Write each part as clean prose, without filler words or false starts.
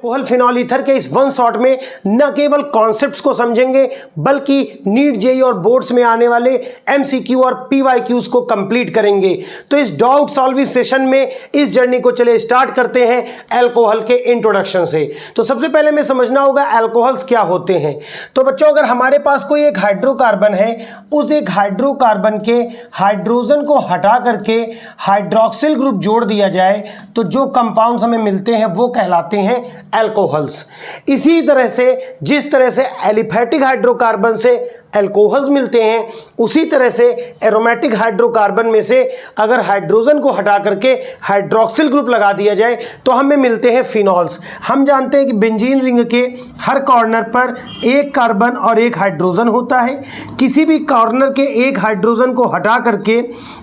Alcohol phenol ether के इस one shot में न केवल कॉन्सेप्ट्स को समझेंगे बल्कि नीट जेईई और बोर्ड्स में आने वाले एमसीक्यू और पीवाईक्यूज को कंप्लीट करेंगे। तो इस डाउट सॉल्विंग सेशन में इस जर्नी को चले स्टार्ट करते हैं अल्कोहल के इंट्रोडक्शन से। तो सबसे पहले हमें समझना होगा अल्कोहल्स क्या होते हैं। तो बच्चों अगर हमारे पास कोई एक हाइड्रोकार्बन है, उस एक हाइड्रोकार्बन के हाइड्रोजन को हटा करके हाइड्रोक्सिल ग्रुप जोड़ दिया जाए तो जो कंपाउंड्स हमें मिलते हैं वो कहलाते हैं अल्कोहल्स। इसी तरह से जिस तरह से एलिफेटिक हाइड्रोकार्बन से अल्कोहल्स मिलते हैं, उसी तरह से एरोमेटिक हाइड्रोकार्बन में से अगर हाइड्रोजन को हटा करके हाइड्रोक्सिल ग्रुप लगा दिया जाए तो हमें मिलते हैं फिनॉल्स। हम जानते हैं कि बेंजीन रिंग के हर कॉर्नर पर एक कार्बन और एक हाइड्रोजन होता है। किसी भी कॉर्नर के एक हाइड्रोजन को हटा करके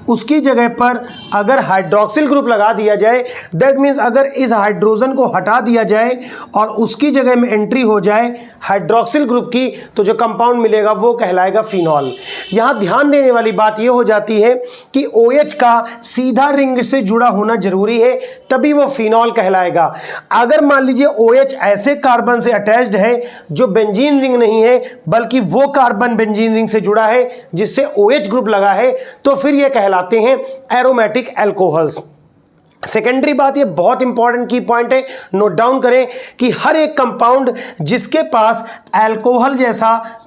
उसकी जगह पर अगर हाइड्रोक्सिल ग्रुप लगा दिया जाए, दैट मीन्स अगर इस हाइड्रोजन को हटा दिया जाए और उसकी जगह में एंट्री हो जाए हाइड्रोक्सिल ग्रुप की, तो जो कंपाउंड मिलेगा वो कहलाएगा फिनॉल। यहाँ ध्यान देने वाली बात यह हो जाती है कि OH का सीधा रिंग से जुड़ा होना जरूरी है, तभी वो फिनॉल कहलाएगा। अगर मान लीजिए OH ऐसे कार्बन से अटैच्ड है जो बेंजीन रिंग नहीं है बल्कि वो कार्बन बेंजीन रिंग से जुड़ा है जिससे OH ग्रुप लगा है, तो फिर ये कहलाते हैं एरोमेटिक अल्कोहल्स। सेकेंडरी बात, ये बहुत इंपॉर्टेंट की पॉइंट है, नोट डाउन करें कि हर एक कंपाउंड जिसके पास अल्कोहल जैसा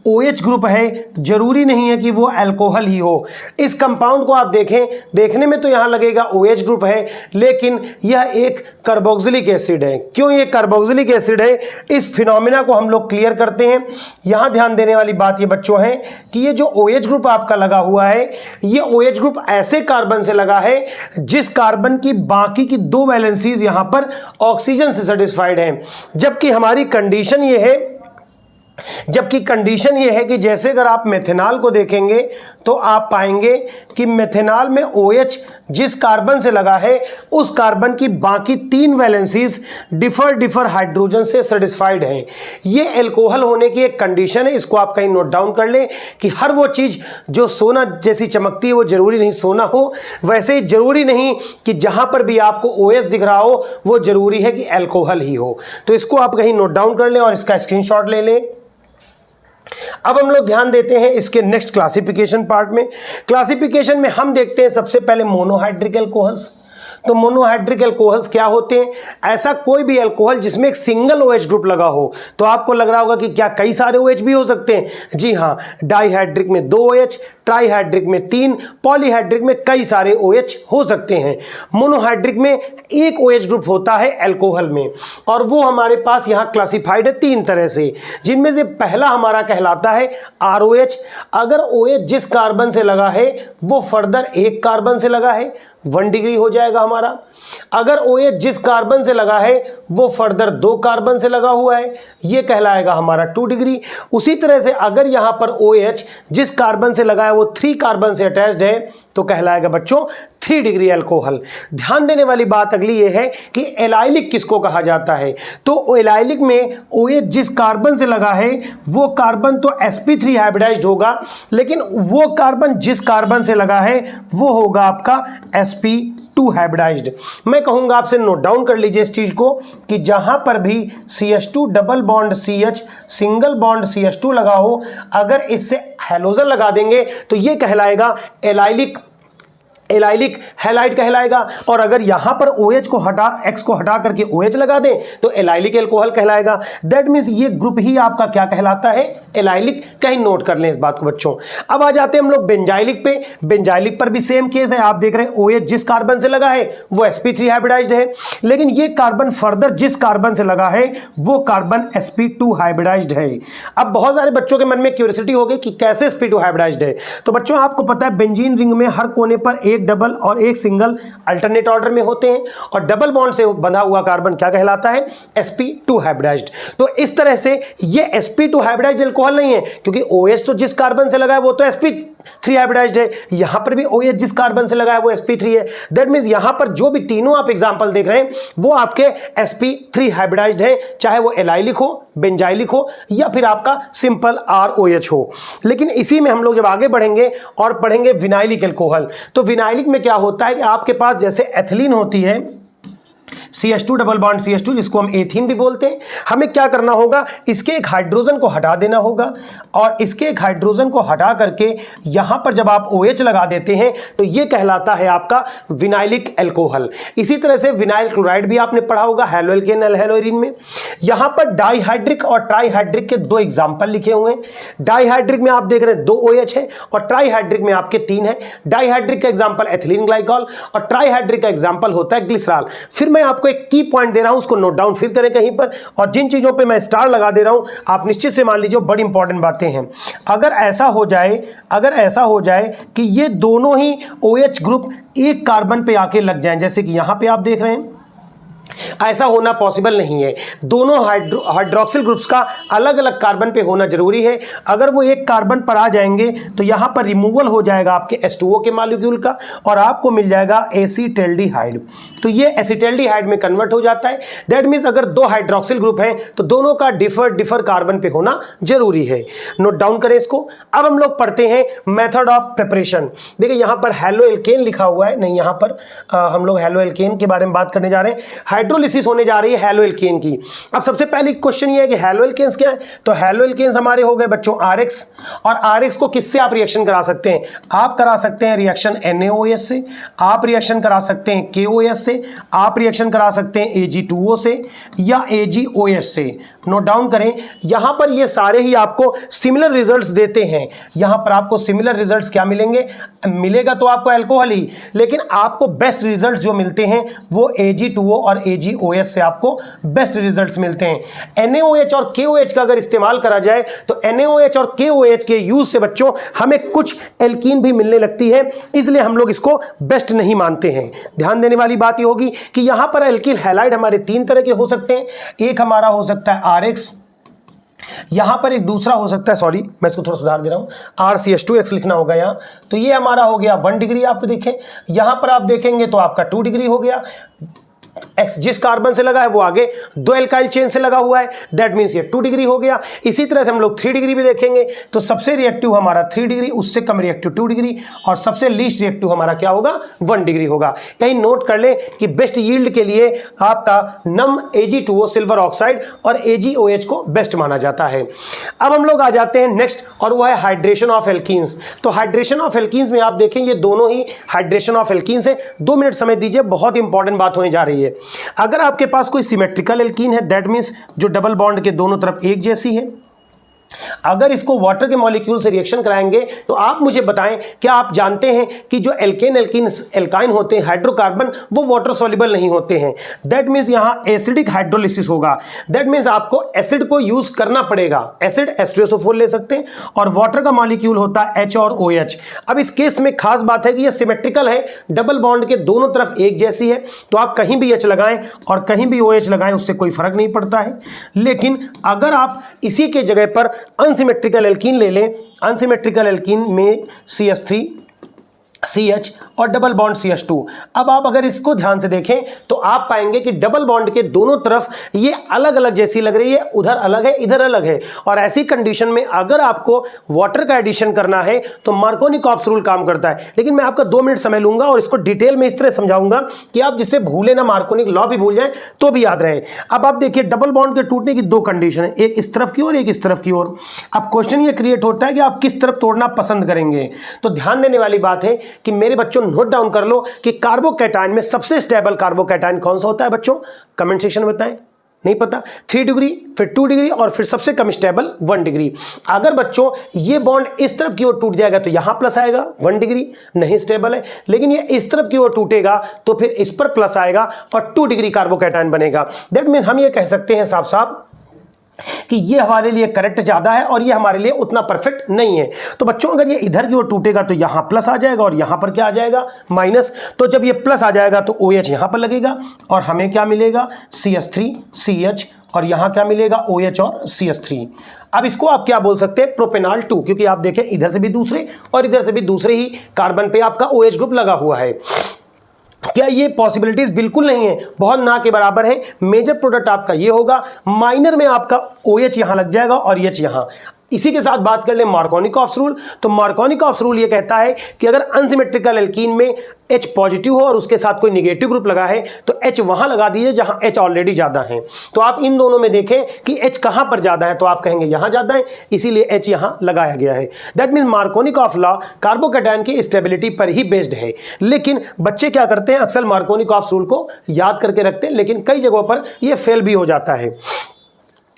OH ग्रुप है जरूरी नहीं है कि वो अल्कोहल ही हो। इस कंपाउंड को आप देखें, देखने में तो यहां लगेगा OH ग्रुप है लेकिन यह एक कार्बोक्सिलिक एसिड है। क्यों ये कार्बोक्सिलिक एसिड है, इस फिनोमिना को हम लोग क्लियर करते हैं। यहां ध्यान देने वाली बात ये बच्चों है कि ये जो OH ग्रुप आपका लगा हुआ है, ये OH ग्रुप ऐसे कार्बन से लगा है जिस कार्बन की बाकी की दो वैलेंसीज यहां पर ऑक्सीजन से सेटिस्फाइड है। जबकि हमारी कंडीशन ये है कि जैसे अगर आप मेथेनॉल को देखेंगे तो आप पाएंगे कि मेथेनॉल में OH जिस कार्बन से लगा है उस कार्बन की बाकी तीन वैलेंसीज डिफर हाइड्रोजन से सेटिस्फाइड हैं। ये अल्कोहल होने की एक कंडीशन है, इसको आप कहीं नोट डाउन कर लें कि हर वो चीज़ जो सोना जैसी चमकती है वो जरूरी नहीं सोना हो, वैसे ही जरूरी नहीं कि जहां पर भी आपको OH दिख रहा हो वो जरूरी है कि अल्कोहल ही हो। तो इसको आप कहीं नोट डाउन कर लें और इसका स्क्रीनशॉट ले लें। अब हम लोग ध्यान देते हैं इसके नेक्स्ट क्लासिफिकेशन पार्ट में। क्लासिफिकेशन में हम देखते हैं सबसे पहले मोनोहाइड्रिक अल्कोहल्स। तो मोनोहाइड्रिक अल्कोहल्स क्या होते हैं? ऐसा कोई भी अल्कोहल जिसमें एक सिंगल OH ग्रुप लगा हो। तो आपको लग रहा होगा कि क्या कई सारे OH भी हो सकते हैं? जी हाँ, डाइहाइड्रिक में 2 OH, ट्राइहाइड्रिक में 3, पॉलीहाइड्रिक में कई सारे OH हो सकते हैं। मोनोहाइड्रिक में एक OH ग्रुप होता है अल्कोहल में, और वो हमारे पास यहाँ क्लासिफाइड है 3 तरह से, जिनमें से पहला हमारा कहलाता है ROH। अगर OH जिस कार्बन से लगा है वो फर्दर एक कार्बन से लगा है 1 डिग्री हो जाएगा हमारा। अगर OH जिस कार्बन से लगा है वो फर्दर 2 कार्बन से लगा हुआ है, ये कहलाएगा हमारा 2 डिग्री। उसी तरह से अगर यहां पर OH जिस कार्बन से लगा है वो 3 कार्बन से अटैच्ड है तो कहलाएगा बच्चों 3 डिग्री अल्कोहल। ध्यान देने वाली बात अगली ये है कि एलाइलिक किसको कहा जाता है। तो एलाइलिक में OH जिस कार्बन से लगा है वो कार्बन तो sp3 हाइब्रिडाइज्ड होगा, लेकिन वो कार्बन जिस कार्बन से लगा है वो होगा आपका sp2 हाइब्रिडाइज्ड। मैं कहूंगा आपसे नोट डाउन कर लीजिए इस चीज को कि जहां पर भी CH2 double bond CH single bond CH2 लगा हो, अगर इससे हैलोजन लगा देंगे तो ये कहलाएगा एलाइलिक हैलाइड कहलाएगा। और अगर यहां पर OH को X को हटा करके OH लगा दें तो एलाइलिक अल्कोहल कहलाएगा। दैट मींस ये ग्रुप ही आपका क्या कहलाता है? एलाइलिक। कहीं नोट कर लें इस बात को बच्चों। अब आ जाते हैं हम लोग बेंजाइलिक पे। बेंजाइलिक पर भी सेम केस है, आप देख रहे हैं OH जिस कार्बन से लगा है वो sp3 हाइब्रिडाइज्ड है, लेकिन ये कार्बन फर्दर जिस कार्बन से लगा है वो कार्बन sp2 हाइब्रिडाइज्ड है। अब बहुत सारे बच्चों के मन में क्यूरियोसिटी हो गई कि कैसे sp2 हाइब्रिडाइज्ड है। तो बच्चों आपको पता है बेंजीन रिंग में हर कोने पर एक डबल और एक सिंगल अल्टरनेट ऑर्डर में होते हैं, और डबल बॉन्ड से बंधा हुआ कार्बन क्या कहलाता है? sp2 hybridised. तो इस तरह से ये sp2 हाइब्रिडाइज्ड अल्कोहल नहीं है, क्योंकि OH तो जिस कार्बन से लगा है वो तो sp3 हाइब्रिडाइज्ड है। यहां पर भी OH जिस कार्बन से लगा है वो sp3 है। दैट मींस यहां पर जो भी तीनों आप एग्जांपल देख रहे हैं वो आपके sp3 हाइब्रिडाइज्ड है, चाहे वो एलाइलिक हो, बेंजाइलिक हो या फिर आपका सिंपल ROH हो। लेकिन इसी में हम लोग जब आगे बढ़ेंगे और पढ़ेंगे विनाइलिक अल्कोहल, तो विनाइलिक में क्या होता है कि आपके पास जैसे एथिलीन होती है, CH2 डबल बॉन्ड CH2 जिसको हम एथीन भी बोलते हैं। हमें क्या करना होगा, इसके एक हाइड्रोजन को हटा देना होगा और इसके एक हाइड्रोजन को हटा करके यहां पर जब आप OH लगा देते हैं तो यह कहलाता है आपका विनाइलिक अल्कोहल। इसी तरह से विनाइल क्लोराइड भी आपने पढ़ा होगा हैलोएल्केन एल्हेलोरीन में। यहां पर डाइहाइड्रिक और ट्राइहाइड्रिक के दो एग्जांपल लिखे हुए हैं। डाइहाइड्रिक में आप देख रहे हैं 2 OH है और ट्राइहाइड्रिक में आपके 3 है। डाइहाइड्रिक का एग्जांपल एथिलीन ग्लाइकॉल और ट्राइहाइड्रिक का एग्जांपल होता है ग्लिसरॉल। फिर मैं आपको एक की पॉइंट दे रहा हूं, उसको नोट डाउन फिर करें कहीं पर, और जिन चीजों पे मैं स्टार लगा दे रहा हूं आप निश्चित से मान लीजिए बड़ी इंपॉर्टेंट बातें हैं। अगर ऐसा हो जाए कि ये दोनों ही OH ग्रुप एक कार्बन पे आके लग जाएं, जैसे कि यहां पे आप देख रहे हैं, ऐसा होना पॉसिबल नहीं है। दोनों हाइड्रोक्सिल ग्रुप्स का अलग अलग कार्बन पे होना जरूरी है। अगर वो एक कार्बन पर आ जाएंगे तो यहां पर रिमूवल हो जाएगा आपके H2O के मॉलिक्यूल का और आपको मिल जाएगा एसिटल्डिहाइड। तो ये एसिटल्डिहाइड में कन्वर्ट हो जाता है। दैट मीन्स अगर 2 हाइड्रोक्सिल ग्रुप हैं तो दोनों का डिफर कार्बन पे होना जरूरी है। नोट डाउन करें इसको। अब हम लोग पढ़ते हैं मेथड ऑफ प्रिपरेशन। देखिए यहां पर हैलोएल्केन लिखा हुआ है, नहीं यहां पर हम लोग हैलोएल्केन के बारे में बात करने जा रहे हैं। हाइड्रोलिसिस होने जा रही है हैलोएल्केन की। अब सबसे पहली क्वेश्चन ये है कि हैलोएल्केन्स क्या है, तो हैलोएल्केन्स हमारे हो गए बच्चों RX, और RX को किससे आप रिएक्शन करा सकते हैं, आप करा सकते हैं रिएक्शन NaOH से, आप रिएक्शन करा सकते हैं KOH से, आप रिएक्शन करा सकते हैं Ag2O से या AgOH से। नोट डाउन करें, यहां पर ये सारे ही आपको सिमिलर रिजल्ट्स देते हैं। यहां पर आपको सिमिलर रिजल्ट्स क्या मिलेंगे, मिलेगा तो आपको अल्कोहल ही, लेकिन आपको बेस्ट रिजल्ट्स जो मिलते हैं वो Ag2O और AgOH से आपको बेस्ट रिजल्ट्स मिलते हैं। NaOH और KOH का अगर इस्तेमाल करा जाए तो NaOH और KOH के यूज से बच्चों हमें कुछ एल्कीन भी मिलने लगती है, इसलिए हम लोग इसको बेस्ट नहीं मानते हैं। ध्यान देने वाली बात ये होगी कि यहां पर एल्किल हैलाइड हमारे 3 तरह के हो सकते हैं। एक हमारा हो सकता है RX, यहां पर एक दूसरा हो सकता है, सॉरी मैं इसको थोड़ा सुधार दे रहा हूं, RCH2X लिखना होगा यहां। तो ये हमारा हो गया 1 डिग्री। आप देखें यहां पर आप देखेंगे तो आपका 2 डिग्री हो गया। X जिस कार्बन से लगा है वो आगे 2 एल्काइल चेन से लगा हुआ है, दैट मींस ये 2 डिग्री हो गया। इसी तरह से हम लोग 3 डिग्री भी देखेंगे तो सबसे रिएक्टिव हमारा 3 डिग्री, उससे कम रिएक्टिव 2 डिग्री और सबसे लीस्ट रिएक्टिव हमारा क्या होगा 1 डिग्री होगा। कहीं नोट कर ले कि बेस्ट यील्ड के लिए आपका नम Ag2O सिल्वर ऑक्साइड और AgOH को बेस्ट माना जाता है। अब हम लोग आ जाते हैं नेक्स्ट, और वो है हाइड्रेशन ऑफ एल्कीन्स। तो हाइड्रेशन ऑफ एल्कीन्स में आप देखें ये दोनों ही हाइड्रेशन ऑफ एल्कीन्स है। 2 मिनट समय दीजिए, बहुत इंपॉर्टेंट बात होने जा रही है। अगर आपके पास कोई सिमेट्रिकल एल्कीन है, दैट मींस जो डबल बॉन्ड के दोनों तरफ एक जैसी है, अगर इसको वाटर के मॉलिक्यूल से रिएक्शन कराएंगे तो आप मुझे बताएं, क्या आप जानते हैं कि जो एल्काइन होते हैं हाइड्रोकार्बन वो वाटर सॉल्युबल नहीं होते हैं। दैट मींस यहां एसिडिक हाइड्रोलिसिस होगा। दैट मींस आपको एसिड को यूज करना पड़ेगा। एसिड H2SO4 ले सकते हैं और वाटर का मॉलिक्यूल होता है H और OH। अब इस केस में खास बात है कि ये सिमेट्रिकल है, डबल बॉन्ड के दोनों तरफ एक जैसी है, तो आप कहीं भी H लगाएं और कहीं भी OH लगाएं उससे कोई फर्क नहीं पड़ता है। लेकिन अगर आप इसी के जगह पर अनसिमेट्रिकल एल्कीन ले लें, अनसिमेट्रिकल एल्कीन में CH3 CH और डबल बॉन्ड CH2, अब आप अगर इसको ध्यान से देखें तो आप पाएंगे कि डबल बॉन्ड के दोनों तरफ ये अलग अलग जैसी लग रही है, उधर अलग है इधर अलग है। और ऐसी कंडीशन में अगर आपको वाटर का एडिशन करना है तो मार्कोनी-कॉप्स रूल काम करता है। लेकिन मैं आपका 2 मिनट समय लूंगा और इसको डिटेल में इस तरह समझाऊंगा कि आप जिससे भूले ना, मार्कोनी लॉ भी भूल जाए तो भी याद रहे। अब आप देखिए डबल बॉन्ड के टूटने की 2 कंडीशन है, एक इस तरफ की और एक इस तरफ की ओर। अब क्वेश्चन ये क्रिएट होता है कि आप किस तरफ तोड़ना पसंद करेंगे। तो ध्यान देने वाली बात है कि मेरे बच्चों नोट डाउन कर लो कि कार्बोकैटायन में सबसे स्टेबल कार्बोकैटायन कौन सा होता है बच्चों, कमेंट सेक्शन में बताएं। नहीं पता, 3 डिग्री, फिर 2 डिग्री और फिर सबसे कम स्टेबल 1 डिग्री। अगर बच्चों ये बॉन्ड इस तरफ की ओर टूट जाएगा तो यहां प्लस आएगा, 1 डिग्री नहीं स्टेबल है। लेकिन ये इस तरफ की ओर टूटेगा तो फिर इस पर प्लस आएगा और 2 डिग्री कार्बोकैटायन बनेगा। दैट मीन हम ये कह सकते हैं साफ साफ कि ये हमारे लिए करेक्ट ज्यादा है और ये हमारे लिए उतना परफेक्ट नहीं है। तो बच्चों अगर ये इधर की ओर टूटेगा तो यहां प्लस आ जाएगा और यहां पर क्या आ जाएगा माइनस। तो जब ये प्लस आ जाएगा तो OH यहां पर लगेगा और हमें क्या मिलेगा CH3 CH और यहां क्या मिलेगा OH और CH3। अब इसको आप क्या बोल सकते हैं, प्रोपेनॉल 2, क्योंकि आप देखें इधर से भी दूसरे और इधर से भी दूसरे ही कार्बन पे आपका OH ग्रुप लगा हुआ है। क्या ये पॉसिबिलिटीज बिल्कुल नहीं है, बहुत ना के बराबर है। मेजर प्रोडक्ट आपका ये होगा, माइनर में आपका OH यहां लग जाएगा और H यहां। इसी के साथ बात कर ले मार्कोनिकॉफ्स रूल। तो मार्कोनिकॉफ्स रूल ये कहता है कि अगर अनसिमेट्रिकल एल्कीन में H पॉजिटिव हो और उसके साथ कोई निगेटिव ग्रुप लगा है तो H वहां लगा दीजिए जहां H ऑलरेडी ज्यादा है। तो आप इन दोनों में देखें कि H कहां पर ज्यादा है, तो आप कहेंगे यहां ज्यादा है, इसीलिए H यहां लगाया गया है। That mean Markovnikov law carbocation की स्टेबिलिटी पर ही बेस्ड है। लेकिन बच्चे क्या करते हैं, अक्सर मार्कोनिकॉफ रूल को याद करके रखते हैं, लेकिन कई जगहों पर यह फेल भी हो जाता है।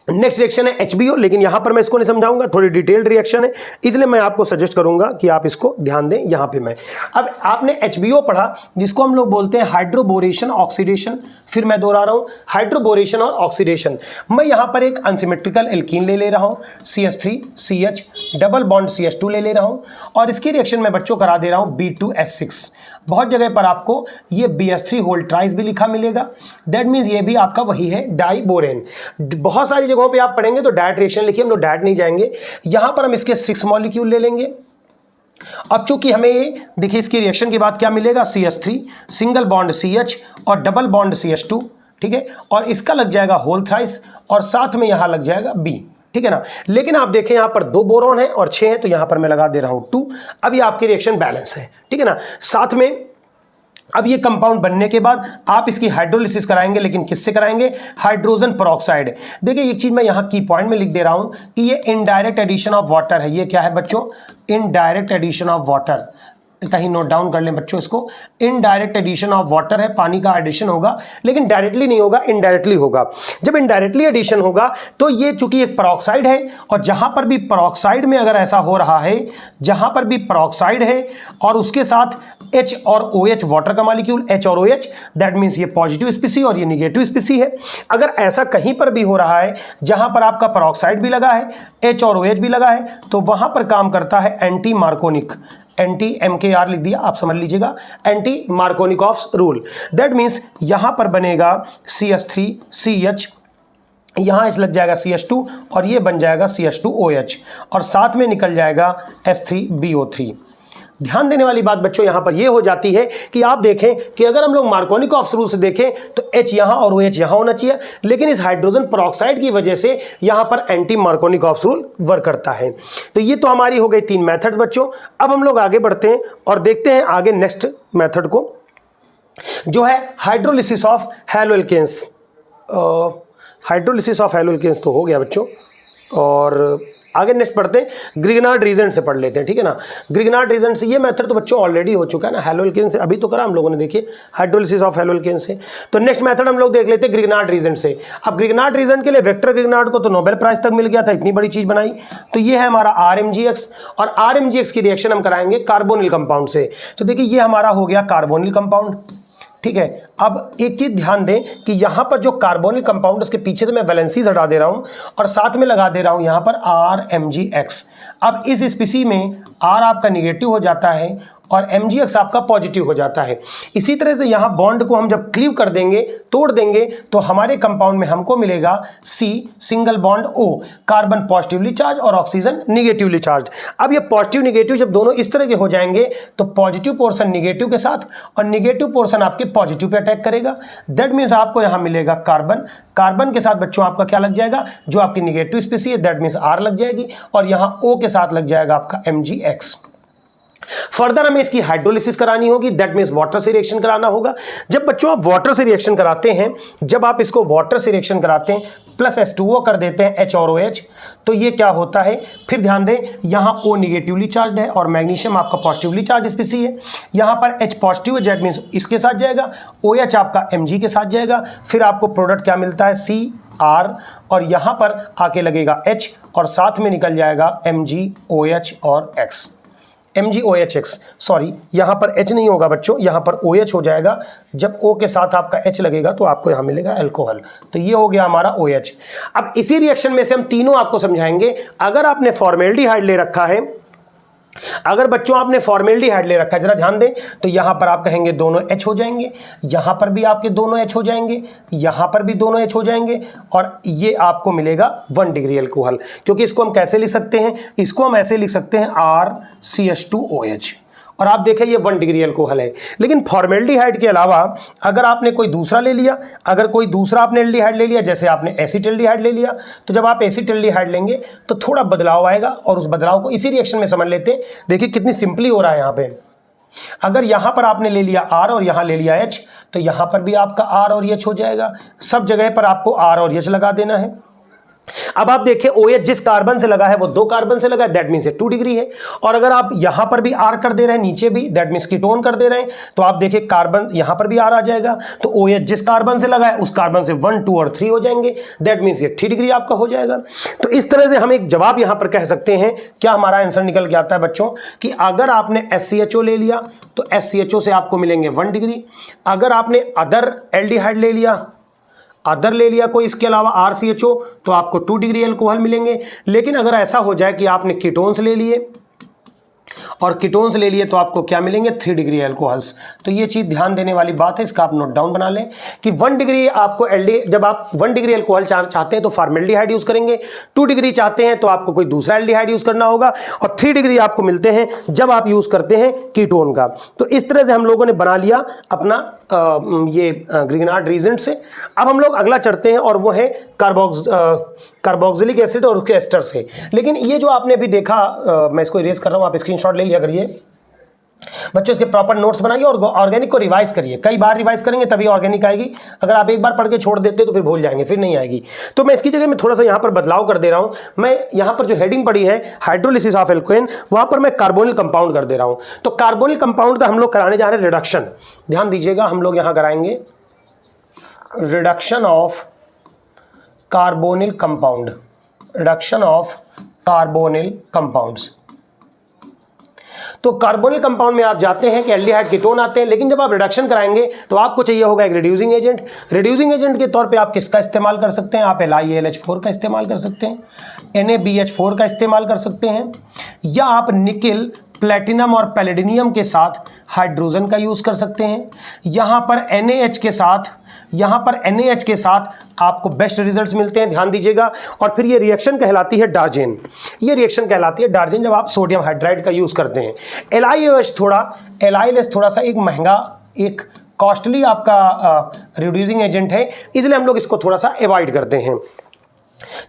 नेक्स्ट रिएक्शन है HBO, लेकिन यहां पर मैं इसको नहीं समझाऊंगा, थोड़ी डिटेल्ड रिएक्शन है, इसलिए मैं आपको सजेस्ट करूंगा कि आप इसको ध्यान दें। यहां पे मैं अब आपने HBO पढ़ा जिसको हम लोग बोलते हैं हाइड्रोबोरेशन ऑक्सीडेशन। फिर मैं दोहरा रहा हूं, हाइड्रोबोरेशन और ऑक्सीडेशन। मैं यहां पर एक अनसिमेट्रिकल एल्कीन ले रहा हूं, CH3CH डबल बॉन्ड CH2 ले रहा हूं और इसकी रिएक्शन मैं बच्चों करा दे रहा हूं B2S6। बहुत जगह पर आपको ये BH3 होल ट्राइस भी लिखा मिलेगा। दैट मीन्स ये भी आपका वही है डाइबोरेन। बहुत सारी जगहों पे आप पढ़ेंगे तो डायट रिएक्शन लिखिए, हम लोग डायट नहीं जाएंगे। यहां पर हम इसके 6 मॉलिक्यूल ले लेंगे। अब चूंकि हमें ये देखिए इसकी रिएक्शन के बाद क्या मिलेगा, CH3 सिंगल बॉन्ड CH और डबल बॉन्ड CH2, ठीक है, और इसका लग जाएगा होल थ्राइस और साथ में यहां लग जाएगा B, ठीक है ना। लेकिन आप देखें यहां पर 2 बोरॉन है और 6 है, तो यहां पर मैं लगा दे रहा हूं 2। अब ये आपकी रिएक्शन बैलेंस है, ठीक है ना। साथ में अब ये कंपाउंड बनने के बाद आप इसकी हाइड्रोलिसिस कराएंगे, लेकिन किससे कराएंगे, हाइड्रोजन पेरोक्साइड। देखिए एक चीज मैं यहां की पॉइंट में लिख दे रहा हूं कि ये इनडायरेक्ट एडिशन ऑफ वाटर है। ये क्या है बच्चों, इनडायरेक्ट एडिशन ऑफ वाटर। कहीं नोट डाउन कर लें बच्चों इसको, इनडायरेक्ट एडिशन ऑफ वाटर है, पानी का एडिशन होगा, लेकिन डायरेक्टली नहीं होगा, इनडायरेक्टली होगा। जब इनडायरेक्टली एडिशन होगा तो ये चूंकि एक पेरोक्साइड है और जहां पर भी पेरोक्साइड में अगर ऐसा हो रहा है, जहां पर भी पेरोक्साइड है और उसके साथ H और OH वाटर का मॉलिक्यूल H और OH, दैट मीन्स ये पॉजिटिव स्पीसी और ये निगेटिव स्पीसी है। अगर ऐसा कहीं पर भी हो रहा है जहां पर आपका पेरोक्साइड भी लगा है, H और OH भी लगा है, तो वहां पर काम करता है एंटी मार्कोनिक, एंटी MKR लिख दिया, आप समझ लीजिएगा, anti Markovnikov's rule. That means यहां पर बनेगा CH3CH, यहां इस लग जाएगा CH2 और ये बन जाएगा CH2OH और साथ में निकल जाएगा H3BO3। ध्यान देने वाली बात बच्चों यहां पर यह हो जाती है कि आप देखें कि अगर हम लोग मार्कोनिकॉफ्स रूल से देखें तो H यहां और OH यहां होना चाहिए, लेकिन इस हाइड्रोजन पेरोक्साइड की वजह से यहां पर एंटी मार्कोनिकॉफ्स रूल वर्क करता है। तो ये तो हमारी हो गई 3 मेथड बच्चों। अब हम लोग आगे बढ़ते हैं और देखते हैं आगे नेक्स्ट मेथड को, जो है हाइड्रोलिसिस ऑफ हैलोएल्केन्स। हाइड्रोलिसिस ऑफ हैलोएल्केन्स तो हो गया बच्चों, और आगे नेक्स्ट पढ़ते हैं ग्रिगनार्ड रीजेंट से पढ़ लेते हैं, ठीक है ना। ग्रिगनार्ड रीजेंट से ये मेथड तो बच्चों ऑलरेडी हो चुका है ना, हैलोएल्केन से अभी तो करा हम लोगों ने, देखिए हाइड्रोलिसिस ऑफ हैलोएल्केन से। तो नेक्स्ट मेथड हम लोग देख लेते हैं ग्रिगनार्ड रीजेंट से। अब ग्रिगनार्ड रीजेंट के लिए वेक्टर ग्रिगनार्ड को तो नोबेल प्राइज तक मिल गया था, इतनी बड़ी चीज बनाई। तो ये है हमारा RMGX और RMGX की रिएक्शन हम कराएंगे कार्बोनिल कंपाउंड से। तो देखिए ये हमारा हो गया कार्बोनिल कंपाउंड, ठीक है। अब एक चीज ध्यान दें कि यहां पर जो कार्बोनिल कंपाउंड, उसके पीछे से मैं वैलेंसीज हटा दे रहा हूं और साथ में लगा दे रहा हूं यहां पर RMGX। अब इस स्पीसी में R आपका निगेटिव हो जाता है और MGX आपका पॉजिटिव हो जाता है। इसी तरह से यहां बॉन्ड को हम जब क्लीव कर देंगे, तोड़ देंगे, तो हमारे कंपाउंड में हमको मिलेगा C single bond O, carbon positively charge और ऑक्सीजन निगेटिवली चार्ज। अब ये पॉजिटिव निगेटिव जब दोनों इस तरह के हो जाएंगे तो पॉजिटिव पोर्शन निगेटिव के साथ और निगेटिव पोर्शन आपके पॉजिटिव पे अटैक करेगा। दैट मीन्स आपको यहां मिलेगा कार्बन, कार्बन के साथ बच्चों आपका क्या लग जाएगा, जो आपकी निगेटिव स्पीसी है, दैट मीन्स R लग जाएगी और यहां O के साथ लग जाएगा आपका MGX। फर्दर हमें इसकी हाइड्रोलिसिस करानी होगी, दैट मींस वाटर से रिएक्शन कराना होगा। जब बच्चों आप वाटर से रिएक्शन कराते हैं, जब आप इसको वाटर से रिएक्शन कराते हैं प्लस H2O कर देते हैं H और OH, तो ये क्या होता है, फिर ध्यान दें यहां O निगेटिवली चार्ज है और मैग्नीशियम आपका पॉजिटिवली चार्ज स्पीसी है। यहां पर H पॉजिटिव है, दैट मींस इसके साथ जाएगा, OH आपका Mg के साथ जाएगा, फिर आपको प्रोडक्ट क्या मिलता है CR और यहां पर आके लगेगा H और साथ में निकल जाएगा MgOH और X, MgOHX, सॉरी यहां पर H नहीं होगा बच्चों, यहां पर OH हो जाएगा। जब O के साथ आपका H लगेगा तो आपको यहां मिलेगा अल्कोहल। तो ये हो गया हमारा OH। अब इसी रिएक्शन में से हम तीनों आपको समझाएंगे। अगर आपने फॉर्मेल्डिहाइड ले रखा है, अगर बच्चों आपने फॉर्मेल्डिहाइड ले रखा है, जरा ध्यान दें, तो यहां पर आप कहेंगे दोनों H हो जाएंगे, यहां पर भी आपके दोनों H हो जाएंगे, यहां पर भी दोनों H हो जाएंगे और ये आपको मिलेगा 1 डिग्री अल्कोहल। क्योंकि इसको हम कैसे लिख सकते हैं, इसको हम ऐसे लिख सकते हैं RCH2OH और आप देखें ये 1 डिग्री एल्कोहल है। लेकिन फॉर्मेल्डिहाइड के अलावा अगर आपने कोई दूसरा ले लिया, अगर कोई दूसरा आपने एल्डिहाइड ले लिया, जैसे आपने एसिटिल्डिहाइड ले लिया, तो जब आप एसिटिल्डिहाइड लेंगे तो थोड़ा बदलाव आएगा और उस बदलाव को इसी रिएक्शन में समझ लेते हैं। देखिए कितनी सिंपली हो रहा है यहाँ पे। अगर यहां पर आपने ले लिया R और यहां ले लिया H, तो यहां पर भी आपका R और H हो जाएगा। सब जगह पर आपको R और H लगा देना है। अब आप देखें OH जिस कार्बन से लगा है वो 2 कार्बन से लगा है, दैट मीन्स 2 डिग्री है। और अगर आप यहां पर भी R कर दे रहे हैं, नीचे भी, दैट मीन्स कीटोन कर दे रहे हैं, तो आप देखें कार्बन यहां पर भी R आ जाएगा। तो OH जिस कार्बन से लगा है उस कार्बन से 1, 2 और 3 हो जाएंगे, दैट मीन्स ये 3 डिग्री आपका हो जाएगा। तो इस तरह से हम एक जवाब यहां पर कह सकते हैं। क्या हमारा आंसर निकल के आता है बच्चों कि अगर आपने SCHO ले लिया तो SCHO से आपको मिलेंगे 1 डिग्री। अगर आपने अदर एल्डिहाइड ले लिया कोई इसके अलावा RCHO, तो आपको 2 डिग्री एल्कोहल मिलेंगे। लेकिन अगर ऐसा हो जाए कि आपने कीटोन्स ले लिए और कीटोन्स ले लिए तो आपको क्या मिलेंगे 3 डिग्री एल्कोहल्स। तो ये चीज़ ध्यान देने वाली बात है, इसका आप नोट डाउन बना लें कि 1 डिग्री आपको जब आप 1 डिग्री एल्कोहल चाहते हैं तो फॉर्मेल्डिहाइड यूज़ करेंगे, 2 डिग्री चाहते हैं तो आपको कोई दूसरा एल्डिहाइड यूज़ करना होगा, और 3 डिग्री आपको मिलते हैं जब आप यूज़ करते हैं कीटोन का। तो इस तरह से हम लोगों ने बना लिया अपना ये ग्रिग्नार्ड रीजेंट से। अब हम लोग अगला चढ़ते हैं और वो है कार्बोक्सिलिक एसिड और उसके एस्टर से। लेकिन ये जो आपने अभी देखा, मैं इसको इरेज कर रहा हूँ, आप स्क्रीनशॉट ले लिया करिए बच्चों, इसके प्रॉपर नोट्स बनाइए और ऑर्गेनिक को रिवाइज करिए। कई बार रिवाइज करेंगे तभी ऑर्गेनिक आएगी। अगर आप एक बार पढ़ के छोड़ देते तो फिर भूल जाएंगे, फिर नहीं आएगी। तो मैं इसकी जगह में थोड़ा सा यहाँ पर बदलाव कर दे रहा हूँ। मैं यहाँ पर जो हेडिंग पड़ी है हाइड्रोलिसिस ऑफ एल्कोन, वहाँ पर मैं कार्बोनिल कंपाउंड कर दे रहा हूँ। तो कार्बोनिल कंपाउंड का हम लोग कराने जा रहे हैं रिडक्शन। ध्यान दीजिएगा, हम लोग यहाँ कराएंगे reduction of carbonyl compound, reduction of carbonyl compounds. तो कार्बोनिल कंपाउंड में आप जाते हैं कि एल्डिहाइड कीटोन आते हैं, लेकिन जब आप रिडक्शन कराएंगे तो आपको चाहिए होगा एक रिड्यूसिंग एजेंट। रिड्यूसिंग एजेंट के तौर पे आप किसका इस्तेमाल कर सकते हैं? आप LiAlH4 का इस्तेमाल कर सकते हैं, NaBH4 का इस्तेमाल कर सकते हैं, या आप निकिल, प्लेटिनम और पैलेडिनियम के साथ हाइड्रोजन का यूज़ कर सकते हैं। यहाँ पर NaH के साथ आपको बेस्ट रिजल्ट्स मिलते हैं, ध्यान दीजिएगा। और फिर ये रिएक्शन कहलाती है डार्जेन। ये रिएक्शन कहलाती है डार्जेन जब आप सोडियम हाइड्राइड का यूज़ करते हैं। LiLH थोड़ा सा एक महंगा, एक कॉस्टली आपका रिड्यूसिंग एजेंट है, इसलिए हम लोग इसको थोड़ा सा अवॉइड करते हैं।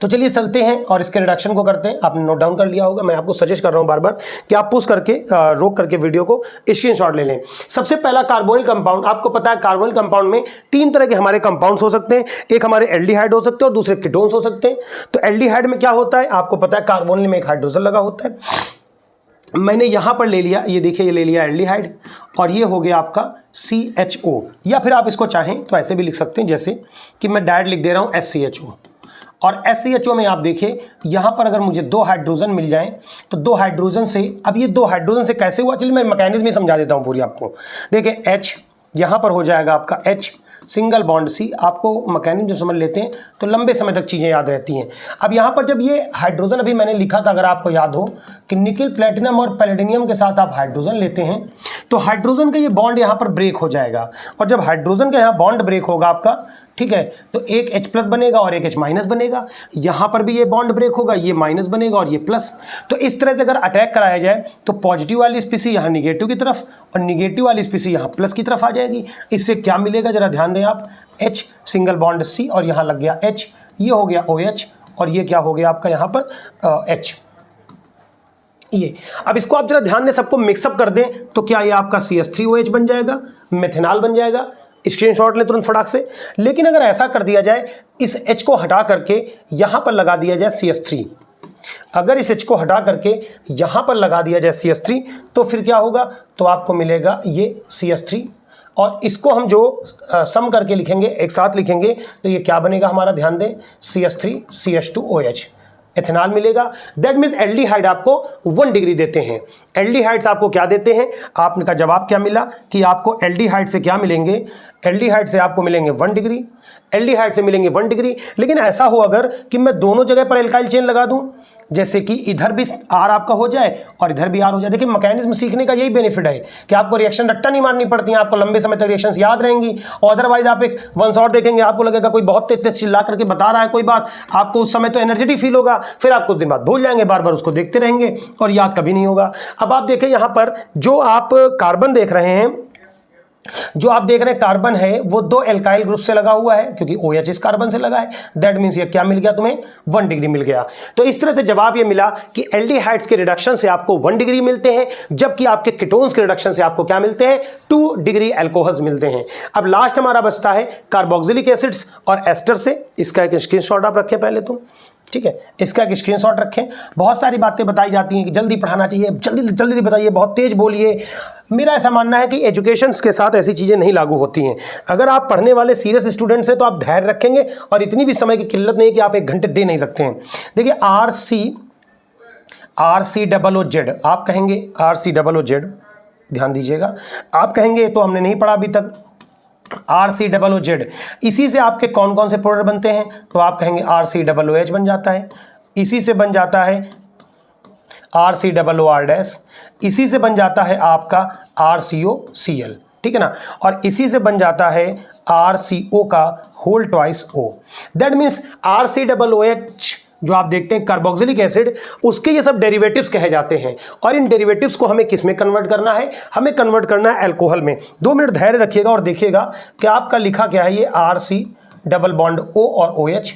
तो चलिए चलते हैं और इसके रिडक्शन को करते हैं। आपने नोट डाउन कर लिया होगा, मैं आपको सजेस्ट कर रहा हूं बार बार कि आप पुश करके रोक करके वीडियो को स्क्रीनशॉट ले लें। सबसे पहला कार्बोनिल कंपाउंड, आपको पता है कार्बोनिल कंपाउंड में 3 तरह के हमारे कंपाउंड्स हो सकते हैं। एक हमारे एल्डिहाइड हो सकते हैं और दूसरे कीटोन्स हो सकते हैं। तो एल्डिहाइड में क्या होता है आपको पता है, कार्बोनिल में एक हाइड्रोजन लगा होता है। मैंने यहां पर ले लिया, ये देखिए ये ले लिया एल्डिहाइड, और ये हो गया आपका CHO, या फिर आप इसको चाहें तो ऐसे भी लिख सकते हैं, जैसे कि मैं डायरेक्ट लिख दे रहा हूं SCHO। और SCHO में आप देखिए यहाँ पर अगर मुझे 2 हाइड्रोजन मिल जाएं तो 2 हाइड्रोजन से, अब ये 2 हाइड्रोजन से कैसे हुआ, चलिए मैं मैकेनिज्म ही समझा देता हूँ पूरी आपको। देखिए H यहाँ पर हो जाएगा आपका H सिंगल बॉन्ड C। आपको मैकेनिज्म जो समझ लेते हैं तो लंबे समय तक चीज़ें याद रहती हैं। अब यहाँ पर जब ये हाइड्रोजन अभी मैंने लिखा था, अगर आपको याद हो कि निकिल, प्लेटिनम और पैलेडिनियम के साथ आप हाइड्रोजन लेते हैं तो हाइड्रोजन का ये बॉन्ड यहाँ पर ब्रेक हो जाएगा। और जब हाइड्रोजन का यहाँ बॉन्ड ब्रेक होगा आपका, ठीक है, तो एक H+ बनेगा और एक H- बनेगा। यहाँ पर भी ये बॉन्ड ब्रेक होगा, ये माइनस बनेगा और ये प्लस। तो इस तरह से अगर अटैक कराया जाए तो पॉजिटिव वाली स्पीसी यहाँ निगेटिव की तरफ और निगेटिव वाली स्पीसी यहाँ प्लस की तरफ आ जाएगी। इससे क्या मिलेगा जरा ध्यान दें आप, H सिंगल बॉन्ड C और यहाँ लग गया H, ये हो गया OH और ये क्या हो गया आपका यहाँ पर H। ये अब इसको आप जरा ध्यान दें, सबको मिक्सअप कर दें तो क्या ये आपका CH3OH बन जाएगा, मेथेनॉल बन जाएगा। स्क्रीनशॉट लें तुरंत फटाक से। लेकिन अगर ऐसा कर दिया जाए, इस H को हटा करके यहाँ पर लगा दिया जाए CH3, अगर इस H को हटा करके यहाँ पर लगा दिया जाए CH3, तो फिर क्या होगा, तो आपको मिलेगा ये CH3। और इसको हम जो सम करके लिखेंगे, एक साथ लिखेंगे, तो ये क्या बनेगा हमारा, ध्यान दें, CH3 CH2OH, एथेनॉल मिलेगा। दैट मीन्स एल्डिहाइड आपको 1 डिग्री देते हैं। एल्डिहाइड्स आपको क्या देते हैं, आपका जवाब क्या मिला कि आपको एल्डिहाइड से क्या मिलेंगे, एल्डिहाइड से आपको मिलेंगे 1 डिग्री, एल्डिहाइड से मिलेंगे 1 डिग्री। लेकिन ऐसा हो अगर कि मैं दोनों जगह पर एल्काइल चेन लगा दूं, जैसे कि इधर भी R आपका हो जाए और इधर भी R हो जाए। देखिए मैकेनिज्म सीखने का यही बेनिफिट है कि आपको रिएक्शन रट्टा नहीं मारनी पड़ती है, आपको लंबे समय तक रिएक्शंस याद रहेंगी। और अदरवाइज आप एक वन शॉट देखेंगे, आपको लगेगा कोई बहुत तेज तेज चिल्ला करके बता रहा है कोई बात, आपको उस समय तो एनर्जेटिक फील होगा, फिर आप कुछ दिन बाद भूल जाएंगे, बार बार उसको देखते रहेंगे और याद कभी नहीं होगा। अब आप देखें यहाँ पर जो आप कार्बन देख रहे हैं, जो आप देख रहे हैं कार्बन है वो 2 एल्काइल ग्रुप से लगा हुआ है, क्योंकि OH इस कार्बन से लगा है। दैट मींस ये क्या मिल गया तुम्हें, 1 डिग्री मिल गया। तो इस तरह से जवाब ये मिला कि एल्डिहाइड्स के रिडक्शन से आपको 1 डिग्री मिलते हैं, जबकि आपके कीटोन्स के रिडक्शन से आपको क्या मिलते हैं, 2 डिग्री अल्कोहल्स मिलते हैं। अब लास्ट हमारा बचता है कार्बोक्सिलिक एसिड्स और एस्टर से। इसका एक स्क्रीनशॉट आप रखें पहले तो, ठीक है, इसका एक स्क्रीनशॉट रखें। बहुत सारी बातें बताई जाती हैं कि जल्दी पढ़ाना चाहिए, जल्दी जल्दी बताइए, बहुत तेज बोलिए। मेरा ऐसा मानना है कि एजुकेशन के साथ ऐसी चीज़ें नहीं लागू होती हैं। अगर आप पढ़ने वाले सीरियस स्टूडेंट्स हैं तो आप धैर्य रखेंगे और इतनी भी समय की किल्लत नहीं कि आप 1 घंटे दे नहीं सकते हैं। देखिए RCOOZ, आप कहेंगे RCOOZ, ध्यान दीजिएगा, आप कहेंगे तो हमने नहीं पढ़ा अभी तक। RCOOZ, इसी से आपके कौन कौन से प्रोडक्ट बनते हैं, तो आप कहेंगे RCOOH बन जाता है, इसी से बन जाता है RCOOR-, इसी से बन जाता है आपका RCOCl, ठीक है ना, और इसी से बन जाता है RCO का whole twice O। That means RCOOH जो आप देखते हैं कार्बोक्सिलिक एसिड, उसके ये सब डेरिवेटिव्स कहे जाते हैं। और इन डेरिवेटिव्स को हमें किस में कन्वर्ट करना है, हमें कन्वर्ट करना है अल्कोहल में। 2 मिनट धैर्य रखिएगा और देखिएगा कि आपका लिखा क्या है, ये RC_O और OH।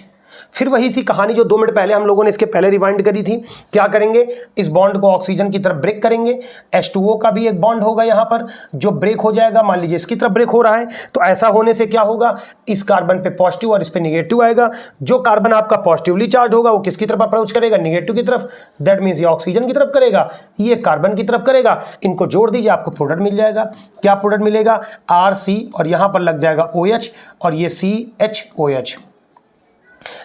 फिर वही सी कहानी जो 2 मिनट पहले हम लोगों ने इसके पहले रिवाइंड करी थी। क्या करेंगे, इस बॉन्ड को ऑक्सीजन की तरफ ब्रेक करेंगे। H2O का भी एक बॉन्ड होगा यहाँ पर जो ब्रेक हो जाएगा, मान लीजिए इसकी तरफ ब्रेक हो रहा है, तो ऐसा होने से क्या होगा, इस कार्बन पे पॉजिटिव और इस पे निगेटिव आएगा। जो कार्बन आपका पॉजिटिवली चार्ज होगा वो किसकी तरफ अप्रोच करेगा, निगेटिव की तरफ। दैट मीन्स ये ऑक्सीजन की तरफ करेगा, ये कार्बन की तरफ करेगा। इनको जोड़ दीजिए, आपको प्रोडक्ट मिल जाएगा। क्या प्रोडक्ट मिलेगा, RC और यहाँ पर लग जाएगा OH और ये CHOH,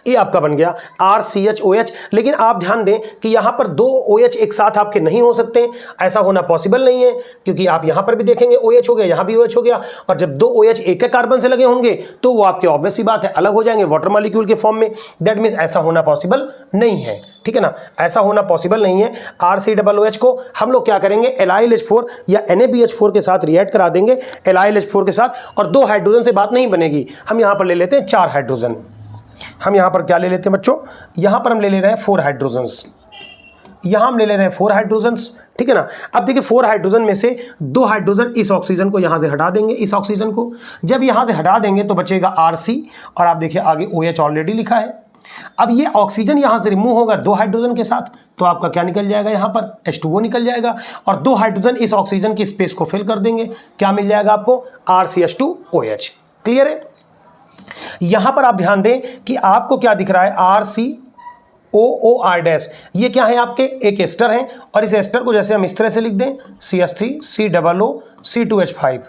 ये आपका बन गया RCHOH। लेकिन आप ध्यान दें कि यहाँ पर 2 OH एक साथ आपके नहीं हो सकते, ऐसा होना पॉसिबल नहीं है, क्योंकि आप यहाँ पर भी देखेंगे OH हो गया, यहाँ भी OH हो गया, और जब 2 OH एक कार्बन से लगे होंगे तो वो आपके ऑब्वियस सी बात है अलग हो जाएंगे वाटर मॉलिक्यूल के फॉर्म में। दैट मीन्स ऐसा होना पॉसिबल नहीं है, ठीक है ना, ऐसा होना पॉसिबल नहीं है। RCOOH को हम लोग क्या करेंगे, LiLH4 या NaBH4 के साथ रिएक्ट करा देंगे, LiLH4 के साथ, और 2 हाइड्रोजन से बात नहीं बनेगी। हम यहाँ पर ले लेते हैं 4 हाइड्रोजन। हम यहाँ पर क्या ले लेते हैं बच्चों, यहाँ पर हम ले रहे हैं 4 हाइड्रोजन्स, यहाँ हम ले ले रहे हैं 4 हाइड्रोजन्स, ठीक है ना। अब देखिए 4 हाइड्रोजन में से 2 हाइड्रोजन इस ऑक्सीजन को यहाँ से हटा देंगे, इस ऑक्सीजन को जब यहाँ से हटा देंगे तो बचेगा RC, और आप देखिए आगे OH ऑलरेडी लिखा है। अब ये ऑक्सीजन यहाँ से रिमूव होगा 2 हाइड्रोजन के साथ, तो आपका क्या निकल जाएगा, यहाँ पर H2O निकल जाएगा, और 2 हाइड्रोजन इस ऑक्सीजन की स्पेस को फिल कर देंगे। क्या मिल जाएगा आपको, RCH2OH। क्लियर है। यहां पर आप ध्यान दें कि आपको क्या दिख रहा है, RCOOR-, ये क्या है आपके, एक एस्टर है, और इस एस्टर को जैसे हम इस तरह से लिख दें CH3 COO C2H5,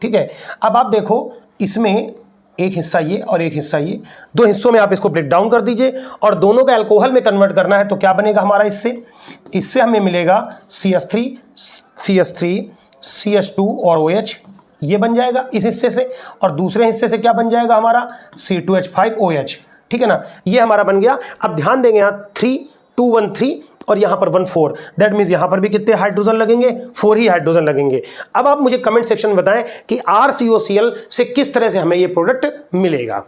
ठीक है। अब आप देखो इसमें एक हिस्सा ये और एक हिस्सा ये, 2 हिस्सों में आप इसको ब्रेक डाउन कर दीजिए और दोनों का अल्कोहल में कन्वर्ट करना है, तो क्या बनेगा हमारा, इससे हमें मिलेगा CH3 CH2 और OH, ये बन जाएगा इस हिस्से से, और दूसरे हिस्से से क्या बन जाएगा हमारा, C2H5OH, ठीक है ना, ये हमारा बन गया। अब ध्यान देंगे यहाँ 3 2 1 3 और यहाँ पर 1 4, दैट मीन्स यहाँ पर भी कितने हाइड्रोजन लगेंगे, 4 ही हाइड्रोजन लगेंगे। अब आप मुझे कमेंट सेक्शन में बताएं कि RCOCl से किस तरह से हमें ये प्रोडक्ट मिलेगा।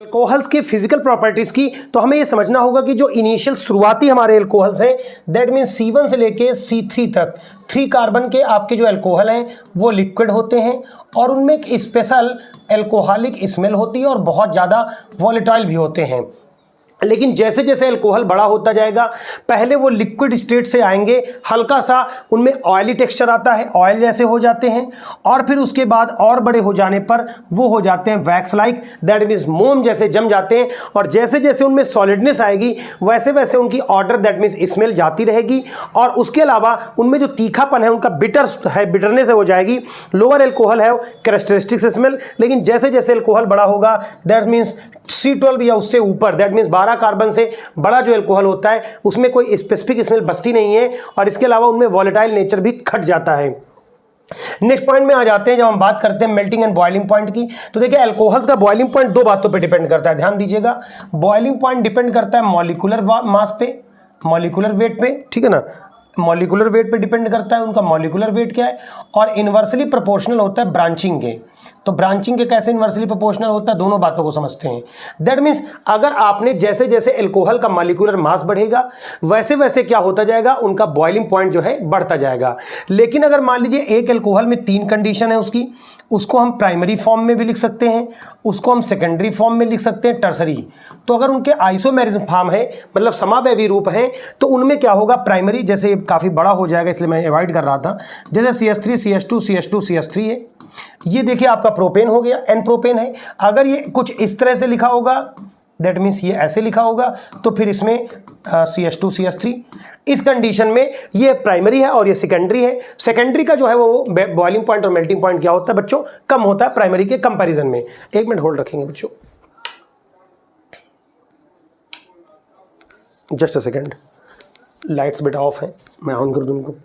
अल्कोहल्स के फिजिकल प्रॉपर्टीज की तो हमें ये समझना होगा कि जो इनिशियल शुरुआती हमारे अल्कोहल्स हैं, दैट मीन्स C1 से लेके C3 तक 3 कार्बन के आपके जो अल्कोहल हैं वो लिक्विड होते हैं, और उनमें एक स्पेशल अल्कोहलिक स्मेल होती है और बहुत ज़्यादा वॉलेटाइल भी होते हैं। लेकिन जैसे जैसे अल्कोहल बड़ा होता जाएगा, पहले वो लिक्विड स्टेट से आएंगे, हल्का सा उनमें ऑयली टेक्सचर आता है, ऑयल जैसे हो जाते हैं, और फिर उसके बाद और बड़े हो जाने पर वो हो जाते हैं वैक्स लाइक, दैट मीन्स मोम जैसे जम जाते हैं, और जैसे जैसे उनमें सॉलिडनेस आएगी वैसे वैसे उनकी ऑर्डर दैट मीन्स स्मेल जाती रहेगी, और उसके अलावा उनमें जो तीखापन है उनका बिटर है, बिटरनेस है, हो जाएगी। लोअर अल्कोहल है कैरेक्टरिस्टिक स्मेल, लेकिन जैसे जैसे अल्कोहल बड़ा होगा दैट मीन्स C12 या उससे ऊपर, दैट मीन्स 12 कार्बन से बड़ा जो अल्कोहल होता है उसमें कोई स्पेसिफिक स्मेल बचती नहीं है, और इसके अलावा उनमें वॉलेटाइल नेचर भी घट जाता है। नेक्स्ट पॉइंट में आ जाते हैं, जब हम बात करते हैं मेल्टिंग एंड बॉइलिंग पॉइंट की, तो देखिए अल्कोहल्स का बॉइलिंग पॉइंट दो बातों पे डिपेंड करता है, ध्यान दीजिएगा। बॉइलिंग पॉइंट डिपेंड करता है मॉलिक्यूलर मास पे, मॉलिक्यूलर वेट पे, ठीक है ना, मॉलिक्यूलर वेट पे डिपेंड करता है, उनका मॉलिक्यूलर वेट क्या है, और इन्वर्सली प्रोपोर्शनल होता है ब्रांचिंग के। तो ब्रांचिंग के कैसे इन्वर्सली प्रोपोर्शनल होता है, दोनों बातों को समझते हैं। दैट मीन्स अगर आपने जैसे जैसे अल्कोहल का मॉलिक्यूलर मास बढ़ेगा वैसे वैसे क्या होता जाएगा, उनका बॉइलिंग पॉइंट जो है बढ़ता जाएगा। लेकिन अगर मान लीजिए एक अल्कोहल में 3 कंडीशन है उसकी, उसको हम प्राइमरी फॉर्म में भी लिख सकते हैं, उसको हम सेकेंडरी फॉर्म में लिख सकते हैं, टर्सरी। तो अगर उनके आइसोमेरिज्म फॉर्म है, मतलब समावयवी रूप है, तो उनमें क्या होगा, प्राइमरी, जैसे काफ़ी बड़ा हो जाएगा इसलिए मैं अवॉइड कर रहा था, जैसे CH3 CH2 CH2 CH3 है, ये देखिए आपका प्रोपेन हो गया, एन प्रोपेन है। अगर ये कुछ इस तरह से लिखा होगा, दैट मीन्स ये ऐसे लिखा होगा, तो फिर इसमें CH2 CH3, इस कंडीशन में ये प्राइमरी है और ये सेकेंडरी है। सेकेंडरी का जो है वो बॉइलिंग पॉइंट और मेल्टिंग पॉइंट क्या होता है बच्चों, कम होता है प्राइमरी के कंपैरिजन में। 1 मिनट होल्ड रखेंगे बच्चों, जस्ट अ सेकेंड, लाइट्स बेटा ऑफ है, मैं ऑन कर दूं उनको।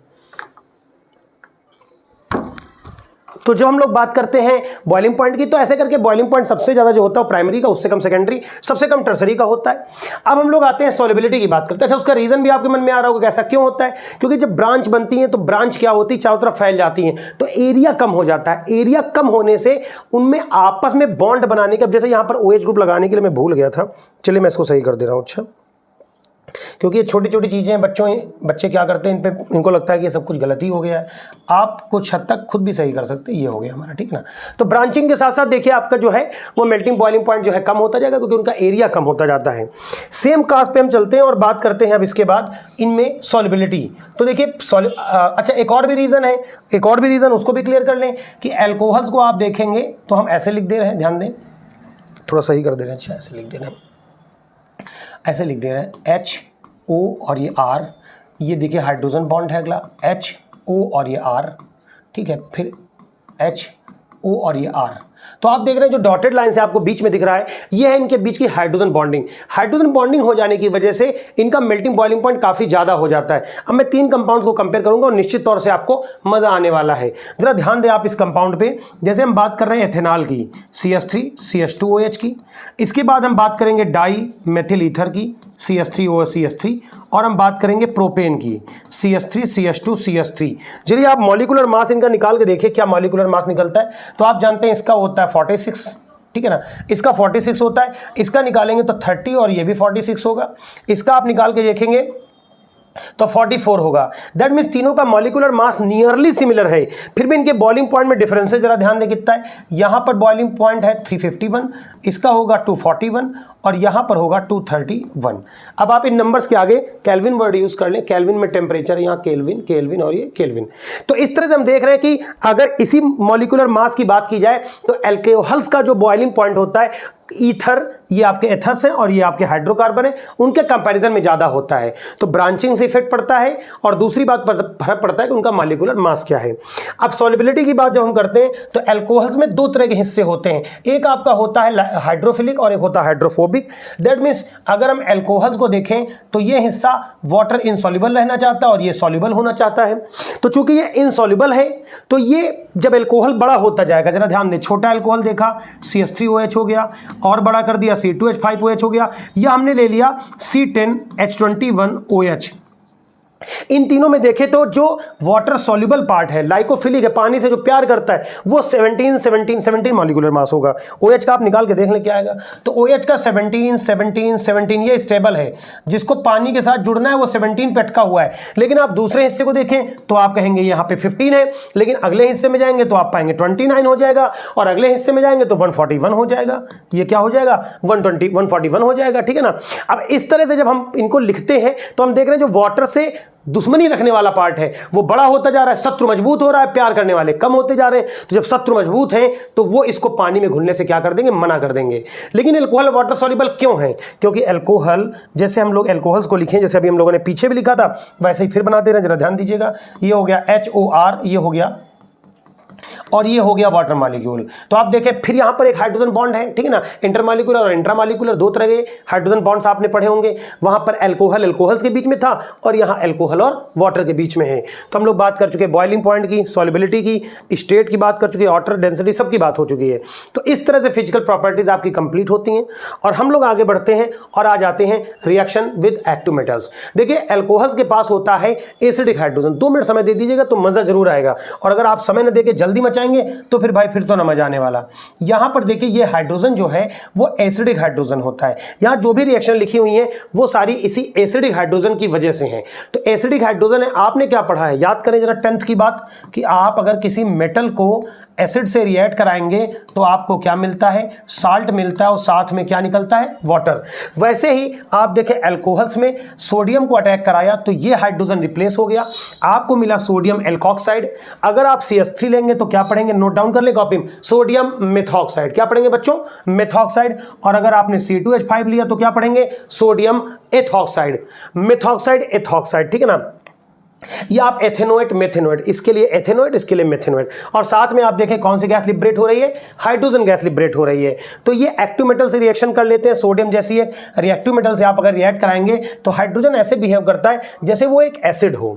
तो जब हम लोग बात करते हैं बॉइलिंग पॉइंट की, तो ऐसे करके बॉइलिंग पॉइंट सबसे ज़्यादा जो होता है प्राइमरी का, उससे कम सेकेंडरी, सबसे कम टर्सरी का होता है। अब हम लोग आते हैं सॉल्युबिलिटी की बात करते हैं। अच्छा, उसका रीज़न भी आपके मन में आ रहा होगा, ऐसा क्यों होता है, क्योंकि जब ब्रांच बनती है तो ब्रांच क्या होती है, चारों तरफ फैल जाती हैं, तो एरिया कम हो जाता है। एरिया कम होने से उनमें आपस में बॉन्ड बनाने का, जैसे यहाँ पर OH ग्रुप लगाने के लिए मैं भूल गया था, चलिए मैं इसको सही कर दे रहा हूँ। अच्छा, क्योंकि ये छोटी छोटी चीज़ें हैं, बच्चे क्या करते हैं, इनको लगता है कि ये सब कुछ गलती हो गया है, आप कुछ हद तक खुद भी सही कर सकते हैं। ये हो गया हमारा, ठीक ना। तो ब्रांचिंग के साथ साथ देखिए आपका जो है वो मेल्टिंग बॉइलिंग पॉइंट जो है कम होता जाएगा, क्योंकि उनका एरिया कम होता जाता है। सेम कास्ट पे हम चलते हैं और बात करते हैं अब इसके बाद इनमें सॉल्युबिलिटी। तो देखिए अच्छा, एक और भी रीज़न है, एक और भी रीज़न, उसको भी क्लियर कर लें कि अल्कोहल्स को आप देखेंगे तो हम ऐसे लिख दे रहे हैं, ध्यान दें, थोड़ा सही कर दे रहे हैं, अच्छा ऐसे लिख दे रहे हैं, ऐसे लिख दे रहे हैं HO और ये R, ये देखिए हाइड्रोजन बॉन्ड है अगला, HO और ये R, ठीक है, फिर HO और ये R। तो आप देख रहे हैं जो डॉटेड लाइन से आपको बीच में दिख रहा है, ये है इनके बीच की हाइड्रोजन बॉन्डिंग। हाइड्रोजन बॉन्डिंग हो जाने की वजह से इनका मेल्टिंग बॉइलिंग पॉइंट काफ़ी ज़्यादा हो जाता है। अब मैं 3 कंपाउंड्स को कंपेयर करूंगा और निश्चित तौर से आपको मज़ा आने वाला है। जरा ध्यान दें आप इस कंपाउंड पे, जैसे हम बात कर रहे हैं एथेनॉल की, CH3 CH2OH की, इसके बाद हम बात करेंगे डाई मेथिल ईथर की, CH3OCH3, और हम बात करेंगे प्रोपेन की, CH3 CH2 CH3। चलिए आप मॉलिक्यूलर मास इनका निकाल के देखिए क्या मॉलिक्यूलर मास निकलता है। तो आप जानते हैं इसका होता है 46, ठीक है ना, इसका 46 होता है, इसका निकालेंगे तो 30 और ये भी 46 होगा, इसका आप निकाल के देखेंगे तो 44 होगा। दैट मीन्स तीनों का मॉलिक्यूलर मास नियरली सिमिलर है, फिर भी इनके बॉइलिंग पॉइंट में डिफरेंस है। जरा ध्यान दें कितना है, यहाँ पर बॉइलिंग पॉइंट है 351, इसका होगा 241 और यहाँ पर होगा 231। अब आप इन नंबर्स के आगे केल्विन वर्ड यूज कर लें, केल्विन में टेम्परेचर, यहाँ केल्विन, केल्विन और ये केल्विन। तो इस तरह से हम देख रहे हैं कि अगर इसी मॉलिक्यूलर मास की बात की जाए तो अल्कोहल्स का जो बॉइलिंग पॉइंट होता है, ईथर, ये आपके एथर्स हैं और ये आपके हाइड्रोकार्बन है, उनके कंपैरिजन में ज़्यादा होता है। तो ब्रांचिंग से इफेक्ट पड़ता है और दूसरी बात फर्क पड़ता है कि उनका मॉलिक्यूलर मास क्या है। अब सॉल्युबिलिटी की बात जब हम करते हैं तो अल्कोहल्स में 2 तरह के हिस्से होते हैं, एक आपका होता है हाइड्रोफिलिक और एक होता है हाइड्रोफोबिक। दैट मीन्स अगर हम अल्कोहल्स को देखें तो ये हिस्सा वाटर इनसॉल्युबल रहना चाहता है और ये सॉल्युबल होना चाहता है। तो चूंकि ये इनसॉल्युबल है तो ये जब अल्कोहल बड़ा होता जाएगा, जरा ध्यान दें, छोटा अल्कोहल देखा CH3OH हो गया, और बड़ा कर दिया C2H5OH हो गया, या हमने ले लिया C10H21OH। इन तीनों में देखें तो जो वाटर सॉल्युबल पार्ट है, लाइकोफिलिक है, पानी से जो प्यार करता है, वो 17 मॉलिक्यूलर मास होगा। OH का आप निकाल के देख लें क्या आएगा, तो OH का 17 ये स्टेबल है, जिसको पानी के साथ जुड़ना है वो 17 पे अटका हुआ है। लेकिन आप दूसरे हिस्से को देखें तो आप कहेंगे यहाँ पे 15 है, लेकिन अगले हिस्से में जाएंगे तो आप पाएंगे 29 हो जाएगा, और अगले हिस्से में जाएंगे तो 141 हो जाएगा। ये क्या हो जाएगा, 141 हो जाएगा, ठीक है ना। अब इस तरह से जब हम इनको लिखते हैं तो हम देख रहे हैं जो वाटर से दुश्मनी रखने वाला पार्ट है वो बड़ा होता जा रहा है, शत्रु मजबूत हो रहा है, प्यार करने वाले कम होते जा रहे हैं। तो जब शत्रु मजबूत हैं तो वो इसको पानी में घुलने से क्या कर देंगे, मना कर देंगे। लेकिन अल्कोहल वाटर सॉल्युबल क्यों है, क्योंकि अल्कोहल, जैसे हम लोग अल्कोहल्स को लिखें, जैसे अभी हम लोगों ने पीछे भी लिखा था वैसे ही फिर बना दे रहे हैं, जरा ध्यान दीजिएगा। ये हो गया HOR, ये हो गया और ये हो गया वाटर मॉलिक्यूल। तो आप देखें फिर यहाँ पर एक हाइड्रोजन बॉन्ड है, ठीक है ना, इंटरमॉलिक्यूलर और इंट्रामॉलिक्यूलर, दो तरह के हाइड्रोजन बॉन्ड्स आपने पढ़े होंगे। वहां पर एल्कोहल एल्कोहल्स के बीच में था और यहाँ एल्कोहल और वाटर के बीच में है। तो हम लोग बात कर चुके हैं बॉइलिंग पॉइंट की, सॉल्युबिलिटी की, स्टेट की बात कर चुके हैं, वाटर डेंसिटी, सबकी बात हो चुकी है। तो इस तरह से फिजिकल प्रॉपर्टीज आपकी कंप्लीट होती हैं और हम लोग आगे बढ़ते हैं और आ जाते हैं रिएक्शन विद एक्टिव मेटल्स। देखिए एल्कोहल्स के पास होता है एसिडिक हाइड्रोजन। 2 मिनट समय दे दीजिएगा तो मजा जरूर आएगा, और अगर आप समय न देके जल्दी मचाएंगे तो फिर भाई फिर तो ना मजा आने वाला। यहां पर देखिए ये हाइड्रोजन जो है वो एसिडिक हाइड्रोजन होता है। यहां जो भी रिएक्शन लिखी हुई है वो सारी इसी एसिडिक हाइड्रोजन की वजह से है। तो एसिडिक हाइड्रोजन है, आपने क्या पढ़ा है याद करें जरा 10th की बात, कि आप अगर किसी मेटल को एसिड से रिएक्ट कराएंगे तो आपको क्या मिलता है, साल्ट मिलता है, और साथ में क्या निकलता है, वाटर। वैसे ही आप देखें एल्कोहल्स में सोडियम को अटैक कराया तो ये हाइड्रोजन रिप्लेस हो गया, आपको मिला सोडियम एल्कोक्साइड। अगर आप CH3 लेंगे तो क्या पढ़ेंगे, नोट डाउन कर ले कॉपी में, सोडियम मेथॉक्साइड। क्या पढ़ेंगे बच्चों, मेथॉक्साइड। और अगर आपने C2H5 लिया तो क्या पढ़ेंगे, सोडियम एथॉक्साइड, मेथॉक्साइड एथॉक्साइड, ठीक है ना। या आप एथेनोएट मेथेनोएट, इसके लिए एथेनोएट, इसके लिए मेथेनोएट। और साथ में आप देखें कौन सी गैस लिबरेट हो रही है, हाइड्रोजन गैस लिबरेट हो रही है। तो ये एक्टिव मेटल से रिएक्शन कर लेते हैं, सोडियम जैसी है रिएक्टिव मेटल से आप अगर रिएक्ट कराएंगे तो हाइड्रोजन ऐसे बिहेव करता है जैसे वो एक एसिड हो।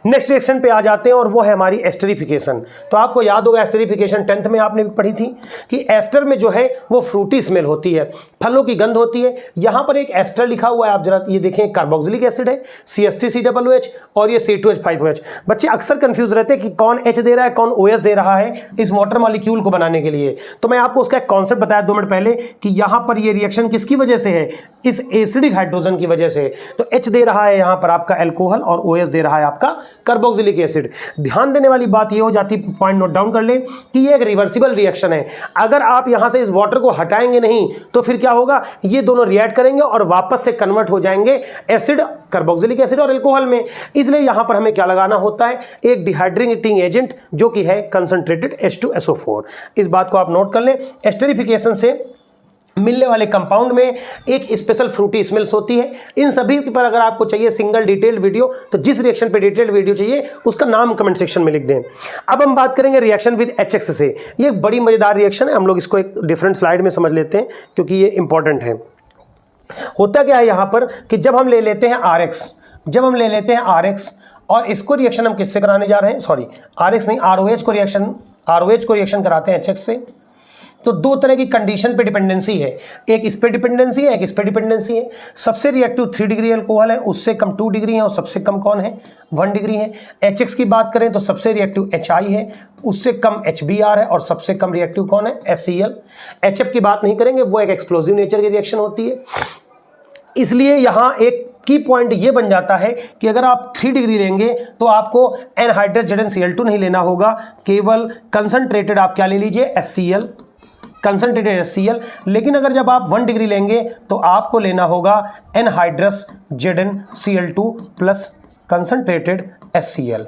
नेक्स्ट रिएक्शन पे आ जाते हैं और वो है हमारी एस्टरिफिकेशन। तो आपको याद होगा एस्टरिफिकेशन 10th में आपने भी पढ़ी थी कि एस्टर में जो है वो फ्रूटी स्मेल होती है, फलों की गंध होती है। यहां पर एक एस्टर लिखा हुआ है, आप जरा ये देखें, कार्बोक्सिलिक एसिड है CH3COOH और ये C2H5OH। बच्चे अक्सर कंफ्यूज रहते हैं कि कौन H दे रहा है कौन OS दे रहा है इस वाटर मॉलिक्यूल को बनाने के लिए। तो मैं आपको उसका एक कॉन्सेप्ट बताया 2 मिनट पहले कि यहां पर ये रिएक्शन किसकी वजह से है, इस एसिडिक हाइड्रोजन की वजह से। तो H दे रहा है यहां पर आपका एल्कोहल और OS दे रहा है आपका कार्बोक्सिलिक एसिड। ध्यान देने वाली बात ये हो जाती, पॉइंट नोट डाउन कर ले कि ये एक रिवर्सिबल रिएक्शन है। अगर आप यहां से इस वाटर को हटाएंगे नहीं तो फिर क्या होगा, ये दोनों रिएक्ट करेंगे और वापस से कन्वर्ट हो जाएंगे एसिड, कार्बोक्सिलिक एसिड और एल्कोहल में। इसलिए यहां पर हमें क्या लगाना होता है, एक डिहाइड्रेटिंग एजेंट जो कि है कंसंट्रेटेड H2SO4। इस बात को आप नोट कर लें। एस्टरिफिकेशन से मिलने वाले कंपाउंड में एक स्पेशल फ्रूटी स्मेल्स होती है। इन सभी पर अगर आपको चाहिए सिंगल डिटेल्ड वीडियो, तो जिस रिएक्शन पे डिटेल्ड वीडियो चाहिए उसका नाम कमेंट सेक्शन में लिख दें। अब हम बात करेंगे रिएक्शन विद HX से। ये एक बड़ी मजेदार रिएक्शन है, हम लोग इसको एक डिफरेंट स्लाइड में समझ लेते हैं क्योंकि ये इंपॉर्टेंट है। होता क्या है यहां पर कि जब हम ले लेते हैं RX, और इसको रिएक्शन हम किससे कराने जा रहे हैं, सॉरी RX नहीं, ROH को रिएक्शन कराते हैं HX से। तो 2 तरह की कंडीशन पे डिपेंडेंसी है, एक इस पे डिपेंडेंसी है, एक इस पे डिपेंडेंसी है। सबसे रिएक्टिव 3 डिग्री अल्कोहल है, उससे कम 2 डिग्री है और सबसे कम कौन है, 1 डिग्री है। HX की बात करें तो सबसे रिएक्टिव HI है, उससे कम HBr है और सबसे कम रिएक्टिव कौन है, HCl। HF की बात नहीं करेंगे, वो एक एक्सप्लोजिव नेचर की रिएक्शन होती है। इसलिए यहां एक की पॉइंट ये बन जाता है कि अगर आप 3 डिग्री लेंगे तो आपको एनहाइड्रस ZnCl2 नहीं लेना होगा, केवल कंसंट्रेटेड आप क्या ले लीजिए, HCl, कंसंट्रेटेड HCl। लेकिन अगर जब आप 1 डिग्री लेंगे तो आपको लेना होगा anhydrous ZnCl2 plus concentrated HCl।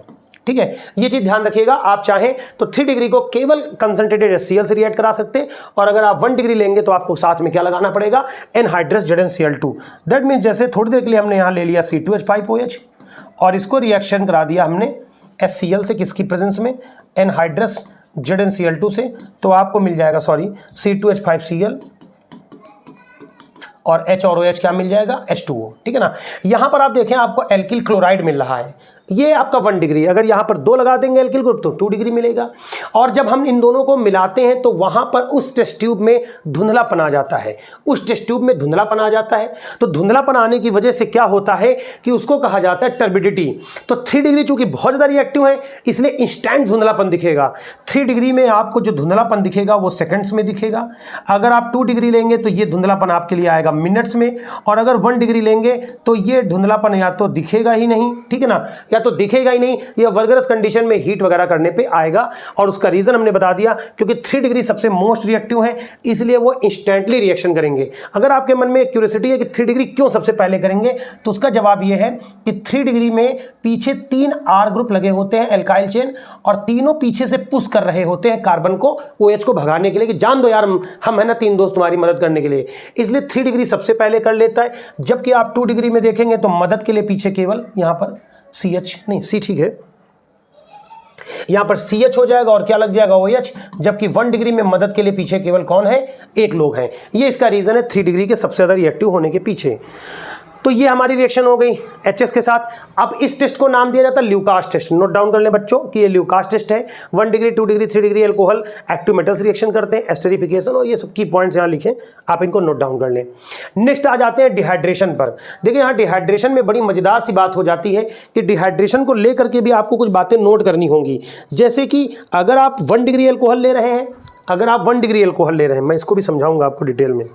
ठीक है, ये चीज ध्यान रखिएगा। आप चाहें तो 3 डिग्री को केवल कंसंट्रेटेड HCl से रिएक्ट करा सकते हैं, और अगर आप 1 डिग्री लेंगे तो आपको साथ में क्या लगाना पड़ेगा, एनहाइड्रस ZnCl2। दैट मीन्स जैसे थोड़ी देर के लिए हमने यहां ले लिया C2H5OH और इसको रिएक्शन करा दिया हमने HCl से, किसकी प्रेजेंस में, एनहाइड्रस ZnCl2 से, तो आपको मिल जाएगा C2H5Cl और H और OH क्या मिल जाएगा, H2O। ठीक है ना। यहां पर आप देखें आपको एल्किल क्लोराइड मिल रहा है, ये आपका 1 डिग्री। अगर यहां पर 2 लगा देंगे एल्किल ग्रुप तो 2 डिग्री मिलेगा। और जब हम इन दोनों को मिलाते हैं तो वहां पर उस टेस्ट ट्यूब में धुंधलापन आ जाता है, तो धुंधलापन आने की वजह से क्या होता है कि उसको कहा जाता है टर्बिडिटी। तो 3 डिग्री चूंकि बहुत ज्यादा रिएक्टिव है इसलिए इंस्टेंट धुंधलापन दिखेगा। 3 डिग्री में आपको जो धुंधलापन दिखेगा वो सेकंड्स में दिखेगा। अगर आप 2 डिग्री लेंगे तो ये धुंधलापन आपके लिए आएगा मिनट्स में, और अगर 1 डिग्री लेंगे तो ये धुंधलापन या तो दिखेगा ही नहीं, ठीक है ना, या तो दिखेगा ही नहीं, या वर्गरस कंडीशन में हीट वगैरह करने पे आएगा। और उसका रीजन हमने बता दिया, क्योंकि 3 डिग्री सबसे मोस्ट रिएक्टिव है इसलिए वो इंस्टेंटली रिएक्शन करेंगे। अगर आपके मन में क्यूरियोसिटी है कि 3 डिग्री क्यों सबसे पहले करेंगे, तो उसका जवाब ये है कि 3 डिग्री में पीछे 3 R ग्रुप लगे होते हैं एल्काइल चेन, और तीनों पीछे से पुश कर रहे होते हैं कार्बन को OH को भगाने के लिए कि जान दो यार हम है ना 3 दोस्त तुम्हारी मदद करने के लिए। इसलिए 3 डिग्री सबसे पहले कर लेता है। जबकि आप 2 डिग्री में देखेंगे तो मदद के लिए पीछे केवल यहां पर CH नहीं, C ठीक है, यहां पर CH हो जाएगा और क्या लग जाएगा OH, जबकि 1 डिग्री में मदद के लिए पीछे केवल कौन है, एक लोग हैं। ये इसका रीजन है 3 डिग्री के सबसे ज्यादा रिएक्टिव होने के पीछे। तो ये हमारी रिएक्शन हो गई HS के साथ। अब इस टेस्ट को नाम दिया जाता है ल्यूकास टेस्ट। नोट डाउन कर लें बच्चों कि ये ल्यूकास टेस्ट है। 1 degree 2 degree 3 degree alcohol active metals reaction करते हैं, एस्टरिफिकेशन, और ये सब की पॉइंट्स यहाँ लिखें, आप इनको नोट डाउन कर लें। नेक्स्ट आ जाते हैं डिहाइड्रेशन पर। देखिए यहाँ डिहाइड्रेशन में बड़ी मजेदार सी बात हो जाती है कि डिहाइड्रेशन को लेकर के भी आपको कुछ बातें नोट करनी होंगी। जैसे कि अगर आप 1 डिग्री एल्कोहल ले रहे हैं, मैं इसको भी समझाऊंगा आपको डिटेल में।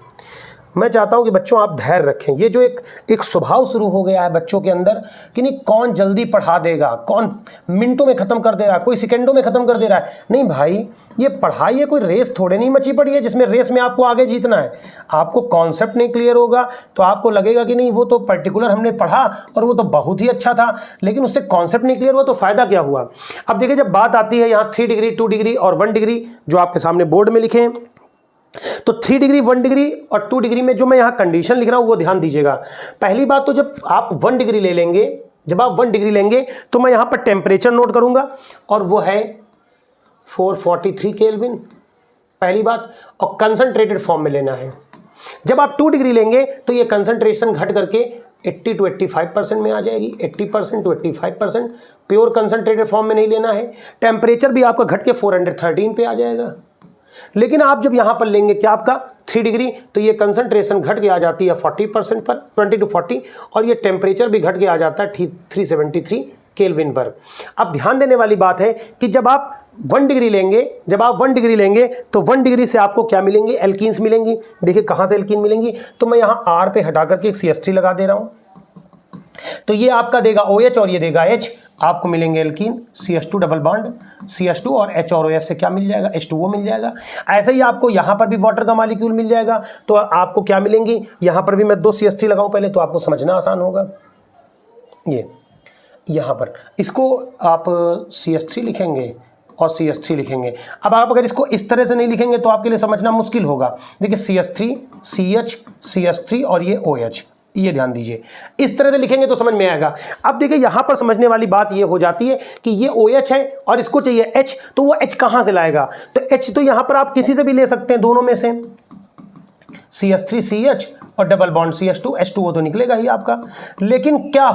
मैं चाहता हूं कि बच्चों आप धैर्य रखें। ये जो एक स्वभाव शुरू हो गया है बच्चों के अंदर कि नहीं कौन जल्दी पढ़ा देगा, कौन मिनटों में ख़त्म कर दे रहा है, कोई सेकंडों में ख़त्म कर दे रहा है। नहीं भाई, ये पढ़ाई है, कोई रेस थोड़े नहीं मची पड़ी है जिसमें रेस में आपको आगे जीतना है। आपको कॉन्सेप्ट नहीं क्लियर होगा तो आपको लगेगा कि नहीं वो तो पर्टिकुलर हमने पढ़ा और वो तो बहुत ही अच्छा था, लेकिन उससे कॉन्सेप्ट नहीं क्लियर हुआ तो फ़ायदा क्या हुआ। अब देखिए जब बात आती है यहाँ 3 डिग्री 2 डिग्री और 1 डिग्री जो आपके सामने बोर्ड में लिखे हैं, तो 3 डिग्री 1 डिग्री और 2 डिग्री में जो मैं यहाँ कंडीशन लिख रहा हूँ वो ध्यान दीजिएगा। पहली बात तो जब आप 1 डिग्री ले लेंगे, जब आप 1 डिग्री लेंगे तो मैं यहाँ पर टेम्परेचर नोट करूँगा और वो है 443 केल्विन, पहली बात, और कंसंट्रेटेड फॉर्म में लेना है। जब आप 2 डिग्री लेंगे तो ये कंसंट्रेशन घट करके 80 to 85% में आ जाएगी, 80% to 85%। प्योर कंसंट्रेटेड फॉर्म में नहीं लेना है। टेम्परेचर भी आपका घट के 413 पे आ जाएगा। लेकिन आप जब यहाँ पर लेंगे क्या आपका 3 डिग्री, तो ये कंसंट्रेशन घट के आ जाती है 40% पर, 20 to 40, और ये टेम्परेचर भी घट के आ जाता है 373 केल्विन पर। अब ध्यान देने वाली बात है कि जब आप 1 डिग्री लेंगे, तो 1 डिग्री से आपको क्या मिलेंगे, एल्कीन्स मिलेंगी। देखिए कहाँ से एल्कीन मिलेंगी, तो मैं यहाँ R पे हटा करके एक CH3 लगा दे रहा हूँ, तो ये आपका देगा OH और ये देगा H, आपको मिलेंगे alkene, CH2 double bond, CH2 और H और OH से क्या मिल जाएगा, H2O मिल जाएगा। ऐसे ही आपको यहाँ पर भी वाटर का मॉलिक्यूल मिल जाएगा, तो आपको क्या मिलेंगी, यहाँ पर भी मैं 2 CH3 लगाऊं पहले तो आपको समझना आसान होगा। ये यहाँ पर इसको आप CH3 लिखेंगे और CH3 लिखेंगे। अब आप अगर इसको इस तरह से नहीं लिखेंगे तो आपके लिए समझना मुश्किल होगा। देखिए CH3 CH CH3 और ये OH, ये ध्यान दीजिए, इस तरह से लिखेंगे तो समझ में आएगा। अब देखिए यहाँ पर समझने वाली बात ये हो जाती है कि ये OH है और इसको चाहिए H, तो वो H कहाँ से लाएगा, तो H तो यहाँ पर आप किसी से भी ले सकते हैं, दोनों में से CH3 CH और डबल बॉन्ड CH2 H2O तो निकलेगा ही आपका। लेकिन क्या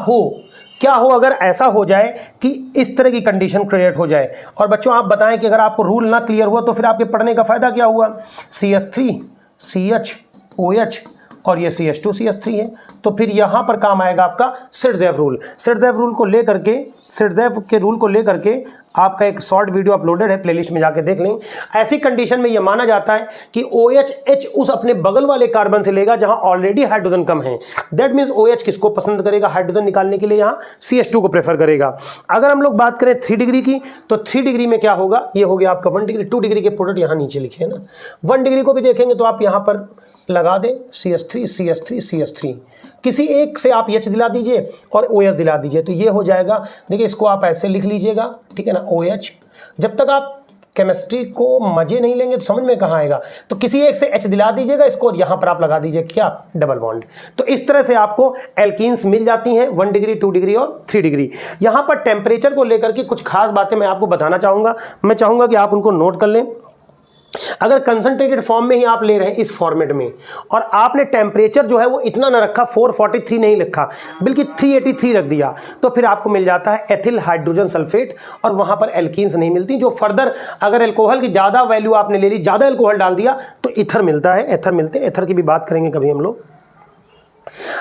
हो अगर ऐसा हो जाए कि इस तरह की कंडीशन क्रिएट हो जाए, और बच्चों आप बताएं कि अगर आपको रूल ना क्लियर हुआ तो फिर आपके पढ़ने का फायदा क्या हुआ। CH3 CH OH और ये CH2 CH3 है, तो फिर यहाँ पर काम आएगा आपका सिरज़ेव रूल। सिरज़ेव रूल को लेकर के, सिरज़ेव के रूल को लेकर के आपका एक शॉर्ट वीडियो अपलोडेड है, प्लेलिस्ट में जाके देख लें। ऐसी कंडीशन में यह माना जाता है कि OH H उस अपने बगल वाले कार्बन से लेगा जहाँ ऑलरेडी हाइड्रोजन कम है। दैट मीन्स OH किसको पसंद करेगा, हाइड्रोजन निकालने के लिए यहाँ CH2 को प्रेफर करेगा। अगर हम लोग बात करें 3 डिग्री की, तो 3 डिग्री में क्या होगा, ये हो गया आपका 1 डिग्री। 2 डिग्री के प्रोडक्ट यहाँ नीचे लिखे हैं ना। 1 डिग्री को भी देखेंगे तो आप यहाँ पर लगा दें CH3 CH3 CH3, किसी एक से आप H दिला दीजिए और OH दिला दीजिए, तो ये हो जाएगा। देखिए इसको आप ऐसे लिख लीजिएगा, ठीक है ना, OH। जब तक आप केमिस्ट्री को मजे नहीं लेंगे तो समझ में कहाँ आएगा, तो किसी एक से H दिला दीजिएगा इसको और यहाँ पर आप लगा दीजिए क्या, डबल बॉन्ड। तो इस तरह से आपको एल्कीन्स मिल जाती हैं 1 डिग्री 2 डिग्री और 3 डिग्री। यहाँ पर टेम्परेचर को लेकर के कुछ खास बातें मैं आपको बताना चाहूँगा, मैं चाहूँगा कि आप उनको नोट कर लें। अगर कंसंट्रेटेड फॉर्म में ही आप ले रहे हैं इस फॉर्मेट में, और आपने टेम्परेचर जो है वो इतना ना रखा, 443 नहीं लिखा, बल्कि 383 रख दिया, तो फिर आपको मिल जाता है एथिल हाइड्रोजन सल्फेट, और वहां पर एल्कीन्स नहीं मिलती। जो फर्दर अगर अल्कोहल की ज़्यादा वैल्यू आपने ले ली, ज़्यादा अल्कोहल डाल दिया, तो ईथर मिलता है, एथर मिलते हैं। एथर की भी बात करेंगे कभी हम लोग।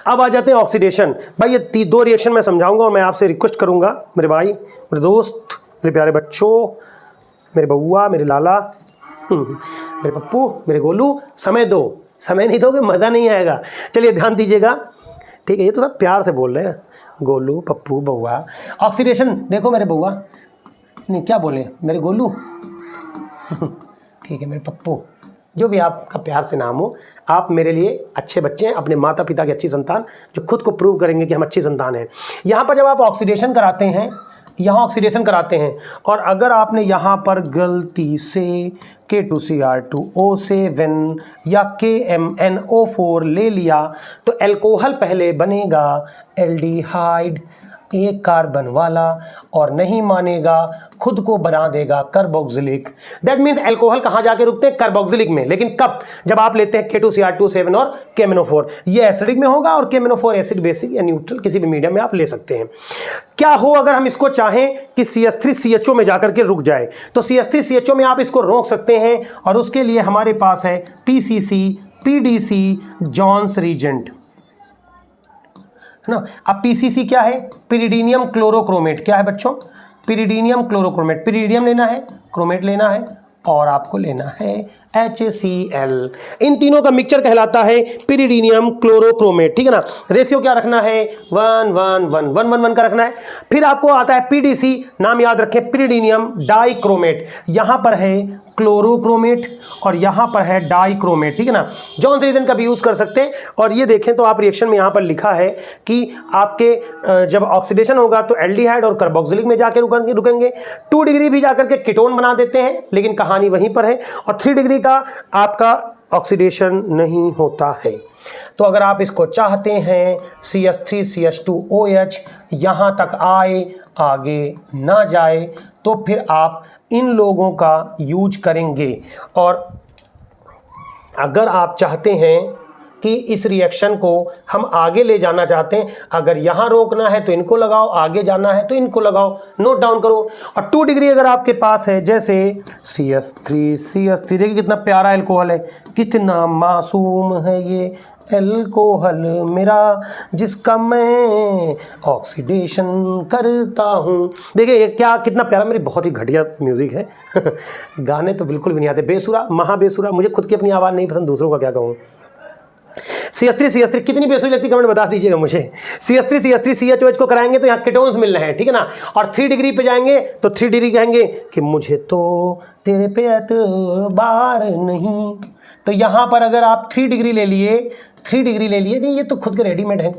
अब आ जाते हैं ऑक्सीडेशन। भाई ये 2 रिएक्शन मैं समझाऊंगा और मैं आपसे रिक्वेस्ट करूंगा, मेरे भाई, मेरे दोस्त, मेरे प्यारे बच्चों, मेरे बउआ, मेरे लाला, मेरे पप्पू, मेरे गोलू, समय दो। समय नहीं दोगे मज़ा नहीं आएगा। चलिए ध्यान दीजिएगा, ठीक है, ये तो सब प्यार से बोल रहे हैं, गोलू, पप्पू, बउआ। ऑक्सीडेशन देखो मेरे बउआ, नहीं क्या बोले, मेरे गोलू, ठीक है, मेरे पप्पू, जो भी आपका प्यार से नाम हो, आप मेरे लिए अच्छे बच्चे हैं, अपने माता पिता की अच्छी संतान, जो खुद को प्रूव करेंगे कि हम अच्छी संतान हैं। यहाँ पर जब आप ऑक्सीडेशन कराते हैं, यहाँ ऑक्सीडेशन कराते हैं, और अगर आपने यहाँ पर गलती से K2Cr2O7 या KMnO4 ले लिया, तो अल्कोहल पहले बनेगा एल्डिहाइड, एक कार्बन वाला और नहीं मानेगा, खुद को बना देगा कार्बोक्सिलिक। दैट मीन्स अल्कोहल कहां जाके रुकते हैं? कार्बोक्सिलिक में। लेकिन कब? जब आप लेते हैं K2Cr2 और KMnO4। ये एसिडिक में होगा और KMnO4 एसिड बेसिक या न्यूट्रल किसी भी मीडियम में आप ले सकते हैं। क्या हो अगर हम इसको चाहें कि CH3CHO में जाकर के रुक जाए, तो CH3CHO में आप इसको रोक सकते हैं और उसके लिए हमारे पास है PCC PDC जॉन्स रीजेंट, है ना। अब PCC क्या है? पिरिडीनियम क्लोरोक्रोमेट। क्या है बच्चों? पिरिडीनियम क्लोरोक्रोमेट। पिरिडियम लेना है, क्रोमेट लेना है और आपको लेना है HCl। इन तीनों का मिक्सचर कहलाता है पिरिडीनियम क्लोरोक्रोमेट, ठीक है ना। रेशियो क्या रखना है? 1 1 1 1 1 1 का रखना है। फिर आपको आता है PDC, नाम याद रखें, पिरिडीनियम डाइक्रोमेट। यहां पर है क्लोरोक्रोमेट और यहां पर है डाइक्रोमेट, ठीक है ना। जॉन्स रीजन का भी यूज कर सकते हैं। और ये देखें तो आप रिएक्शन में यहां पर लिखा है कि आपके जब ऑक्सीडेशन होगा तो एल्डिहाइड और कार्बोक्सिलिक में जाके रुकेंगे। 2 डिग्री भी जाकर के कीटोन बना देते हैं, लेकिन कहानी वहीं पर है। और 3 डिग्री का आपका ऑक्सीडेशन नहीं होता है। तो अगर आप इसको चाहते हैं CH3CH2OH यहां तक आए, आगे ना जाए, तो फिर आप इन लोगों का यूज करेंगे। और अगर आप चाहते हैं कि इस रिएक्शन को हम आगे ले जाना चाहते हैं, अगर यहाँ रोकना है तो इनको लगाओ, आगे जाना है तो इनको लगाओ, नोट डाउन करो। और 2 डिग्री अगर आपके पास है, जैसे CH3 देखिए कितना प्यारा अल्कोहल है, कितना मासूम है ये अल्कोहल मेरा, जिसका मैं ऑक्सीडेशन करता हूँ। देखिए ये क्या कितना प्यारा, मेरी बहुत ही घटिया म्यूजिक है गाने तो बिल्कुल भी नहीं आते, बेसुरा, महाबेसुरा। मुझे खुद की अपनी आवाज़ नहीं पसंद, दूसरों का क्या कहूँ। CH3 कितनी बेसुरी लगती है कमेंट बता दीजिएगा मुझे। CH3 CHOH को कराएंगे तो यहाँ कीटोन्स मिल रहे हैं, ठीक है ना। और 3 डिग्री पे जाएंगे तो 3 डिग्री कहेंगे कि मुझे तो तेरे पे एतबार नहीं। तो यहाँ पर अगर आप 3 डिग्री ले लिए, 3 डिग्री ले लिए, नहीं ये तो खुद के रेडीमेड है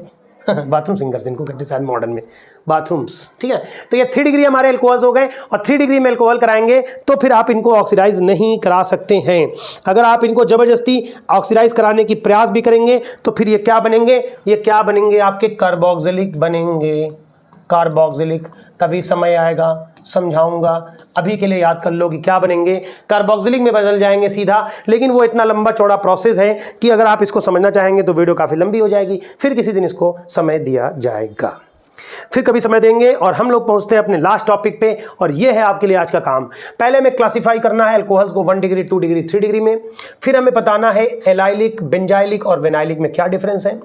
बाथरूम सिंगर्स इनको कहते हैं शायद मॉडर्न में, बाथरूम्स, ठीक है। तो ये 3 डिग्री हमारे अल्कोहल्स हो गए और 3 डिग्री में अल्कोहल कराएंगे तो फिर आप इनको ऑक्सीडाइज नहीं करा सकते हैं। अगर आप इनको ज़बरदस्ती ऑक्सीडाइज कराने की प्रयास भी करेंगे तो फिर ये क्या बनेंगे? ये क्या बनेंगे? आपके कार्बोक्सिलिक बनेंगे, कार्बोक्सिलिक। कभी समय आएगा समझाऊंगा, अभी के लिए याद कर लो कि क्या बनेंगे, कार्बोक्सिलिक में बदल जाएंगे सीधा। लेकिन वो इतना लंबा चौड़ा प्रोसेस है कि अगर आप इसको समझना चाहेंगे तो वीडियो काफ़ी लंबी हो जाएगी, फिर किसी दिन इसको समय दिया जाएगा, फिर कभी समय देंगे। और हम लोग पहुंचते हैं अपने लास्ट टॉपिक पे, और ये है आपके लिए आज का काम। पहले हमें क्लासिफाई करना है अल्कोहल्स को 1 डिग्री, 2 डिग्री, 3 डिग्री में। फिर हमें बताना है एलाइलिक, बेंजाइलिक और विनाइलिक में क्या डिफरेंस है।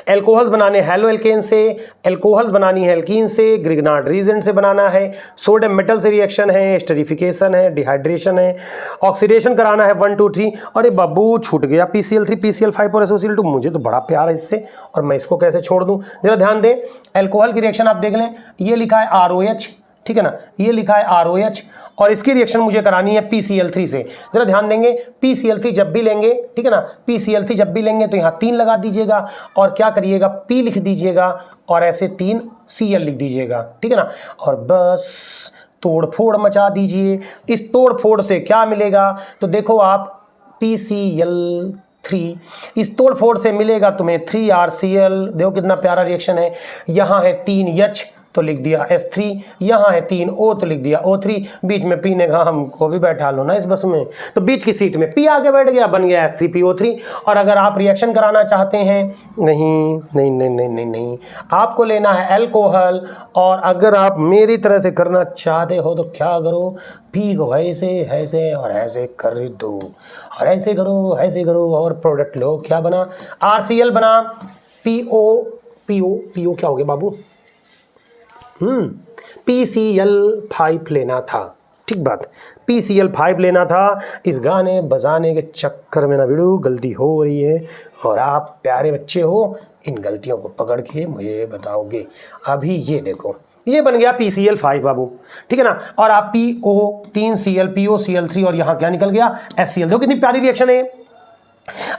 एल्कोहल्स बनाने हैलो एल्केन से, एल्कोहल्स बनानी है एल्कीन से, ग्रिग्नार्ड रीजेंट से बनाना है, सोडियम मेटल से रिएक्शन है, एस्टरिफिकेशन है, डिहाइड्रेशन है, ऑक्सीडेशन कराना है 1 2 3। अरे बाबू छूट गया PCl3 PCl5 और SOCl2, मुझे तो बड़ा प्यार है इससे और मैं इसको कैसे छोड़ दूं। जरा ध्यान दें, एल्कोहल की रिएक्शन आप देख लें, ये लिखा है ROH, ठीक है ना, ये लिखा है ROH और इसकी रिएक्शन मुझे करानी है PCl3 से। जरा ध्यान देंगे, PCl3 जब भी लेंगे, ठीक है ना, PCl3 जब भी लेंगे तो यहाँ 3 लगा दीजिएगा और क्या करिएगा, P लिख दीजिएगा और ऐसे 3 Cl लिख दीजिएगा, ठीक है ना। और बस तोड़ फोड़ मचा दीजिए। इस तोड़ फोड़ से क्या मिलेगा तो देखो आप PCl3, इस तोड़ फोड़ से मिलेगा तुम्हें 3RCl। देखो कितना प्यारा रिएक्शन है। यहाँ है 3H तो लिख दिया S3, यहाँ है 3O तो लिख दिया O3, बीच में P ने कहा हमको भी बैठा लो ना इस बस में, तो बीच की सीट में P आगे बैठ गया, बन गया S3PO3। और अगर आप रिएक्शन कराना चाहते हैं, नहीं नहीं नहीं नहीं नहीं नहीं, आपको लेना है अल्कोहल। और अगर आप मेरी तरह से करना चाहते हो तो क्या करो, P को ऐसे ऐसे और ऐसे कर दो और ऐसे करो ऐसे करो और प्रोडक्ट लो, क्या बना, RCl बना, PO क्या हो गया बाबू, PCl5 लेना था, ठीक बात, PCl5 लेना था। इस गाने बजाने के चक्कर में ना वीडियो गलती हो रही है और आप प्यारे बच्चे हो, इन गलतियों को पकड़ के मुझे बताओगे। अभी ये देखो, ये बन गया PCl5 बाबू, ठीक है ना। और आप PO3Cl, POCl3 और यहाँ क्या निकल गया HCl। देखो कितनी प्यारी रिएक्शन है।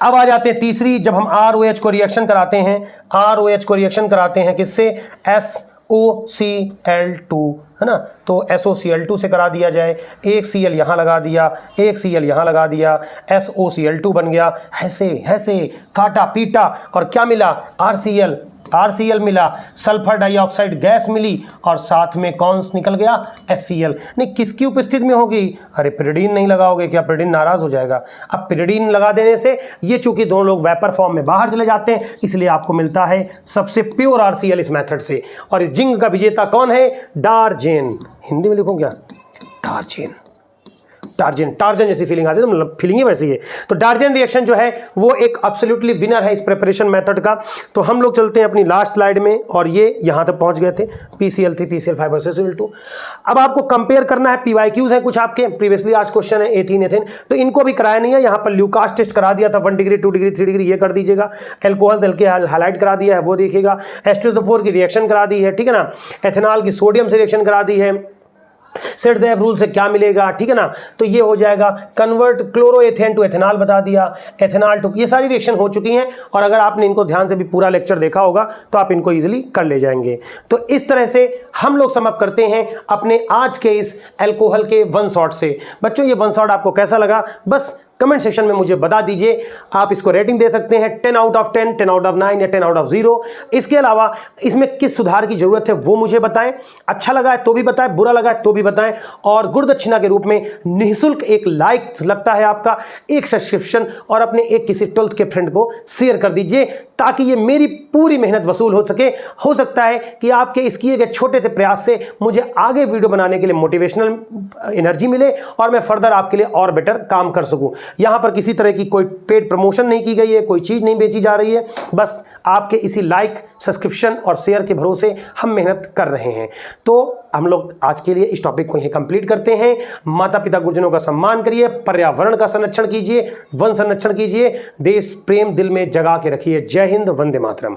अब आ जाते हैं तीसरी, जब हम ROH को रिएक्शन कराते हैं, ROH को रिएक्शन कराते हैं किससे, SOCl2 है ना। तो SOCl2 से करा दिया जाए, एक Cl यहाँ लगा दिया, एक Cl यहाँ लगा दिया, SOCl2 बन गया। ऐसे ऐसे काटा पीटा और क्या मिला, RCl मिला, सल्फर डाइऑक्साइड गैस मिली और साथ में कौन निकल गया, HCl। नहीं, किसकी उपस्थिति में होगी, अरे पिरिडीन नहीं लगाओगे क्या, पिरिडीन नाराज हो जाएगा। अब पिरिडीन लगा देने से ये चूंकि दोनों लोग वेपर फॉर्म में बाहर चले जाते हैं, इसलिए आपको मिलता है सबसे प्योर RCl इस मेथड से। और इस जिंक का विजेता कौन है, डार्जेन। हिंदी में लिखूं क्या, डार्जेन। टार्जन जैसी फीलिंग आती है, तो मतलब फीलिंग ही वैसी है। तो डार्जन रिएक्शन जो है वो एक एब्सोल्युटली विनर है इस प्रिपरेशन मेथड का। तो हम लोग चलते हैं अपनी लास्ट स्लाइड में, और ये यहाँ तक पहुँच गए थे, PCl3 PCl5 वर्सेस Cl2। अब आपको कंपेयर करना है, PYQs हैं कुछ आपके, प्रीवियसली आज क्वेश्चन है एथीन एथेन, तो इनको भी कराया नहीं है। यहाँ पर ल्यूकास टेस्ट करा दिया था 1 डिग्री 2 डिग्री 3 डिग्री, ये कर दीजिएगा। एल्कोहल्स एल्केहाइड हाईलाइट करा दिया है, वो देखिएगा। H2SO4 की रिएक्शन करा दी है, ठीक है ना। एथेनॉल की सोडियम से रिएक्शन करा दी है। सेट रूल से क्या मिलेगा, ठीक है ना। तो ये हो जाएगा कन्वर्ट क्लोरोएथेन टू एथेनॉल बता दिया, एथेनॉल टू, ये सारी रिएक्शन हो चुकी हैं। और अगर आपने इनको ध्यान से भी पूरा लेक्चर देखा होगा तो आप इनको इजीली कर ले जाएंगे। तो इस तरह से हम लोग समाप्त करते हैं अपने आज के इस अल्कोहल के वन शॉट से। बच्चों ये वन शॉट आपको कैसा लगा, बस कमेंट सेक्शन में मुझे बता दीजिए। आप इसको रेटिंग दे सकते हैं 10 आउट ऑफ 10, 10 आउट ऑफ 9 या 10 आउट ऑफ 0। इसके अलावा इसमें किस सुधार की जरूरत है वो मुझे बताएं। अच्छा लगा है तो भी बताएं, बुरा लगा है तो भी बताएं। और गुरुदक्षिणा के रूप में निःशुल्क एक लाइक लगता है आपका, एक सब्सक्रिप्शन, और अपने एक किसी 12th के फ्रेंड को शेयर कर दीजिए, ताकि ये मेरी पूरी मेहनत वसूल हो सके। हो सकता है कि आपके इस किए गए छोटे से प्रयास से मुझे आगे वीडियो बनाने के लिए मोटिवेशनल एनर्जी मिले और मैं फर्दर आपके लिए और बेटर काम कर सकूं। यहां पर किसी तरह की कोई पेड प्रमोशन नहीं की गई है, कोई चीज नहीं बेची जा रही है, बस आपके इसी लाइक, सब्सक्रिप्शन और शेयर के भरोसे हम मेहनत कर रहे हैं। तो हम लोग आज के लिए इस टॉपिक को यहीं कंप्लीट करते हैं। माता पिता गुरुजनों का सम्मान करिए, पर्यावरण का संरक्षण कीजिए, वन संरक्षण कीजिए, देश प्रेम दिल में जगा के रखिए। जय हिंद, वंदे मातरम।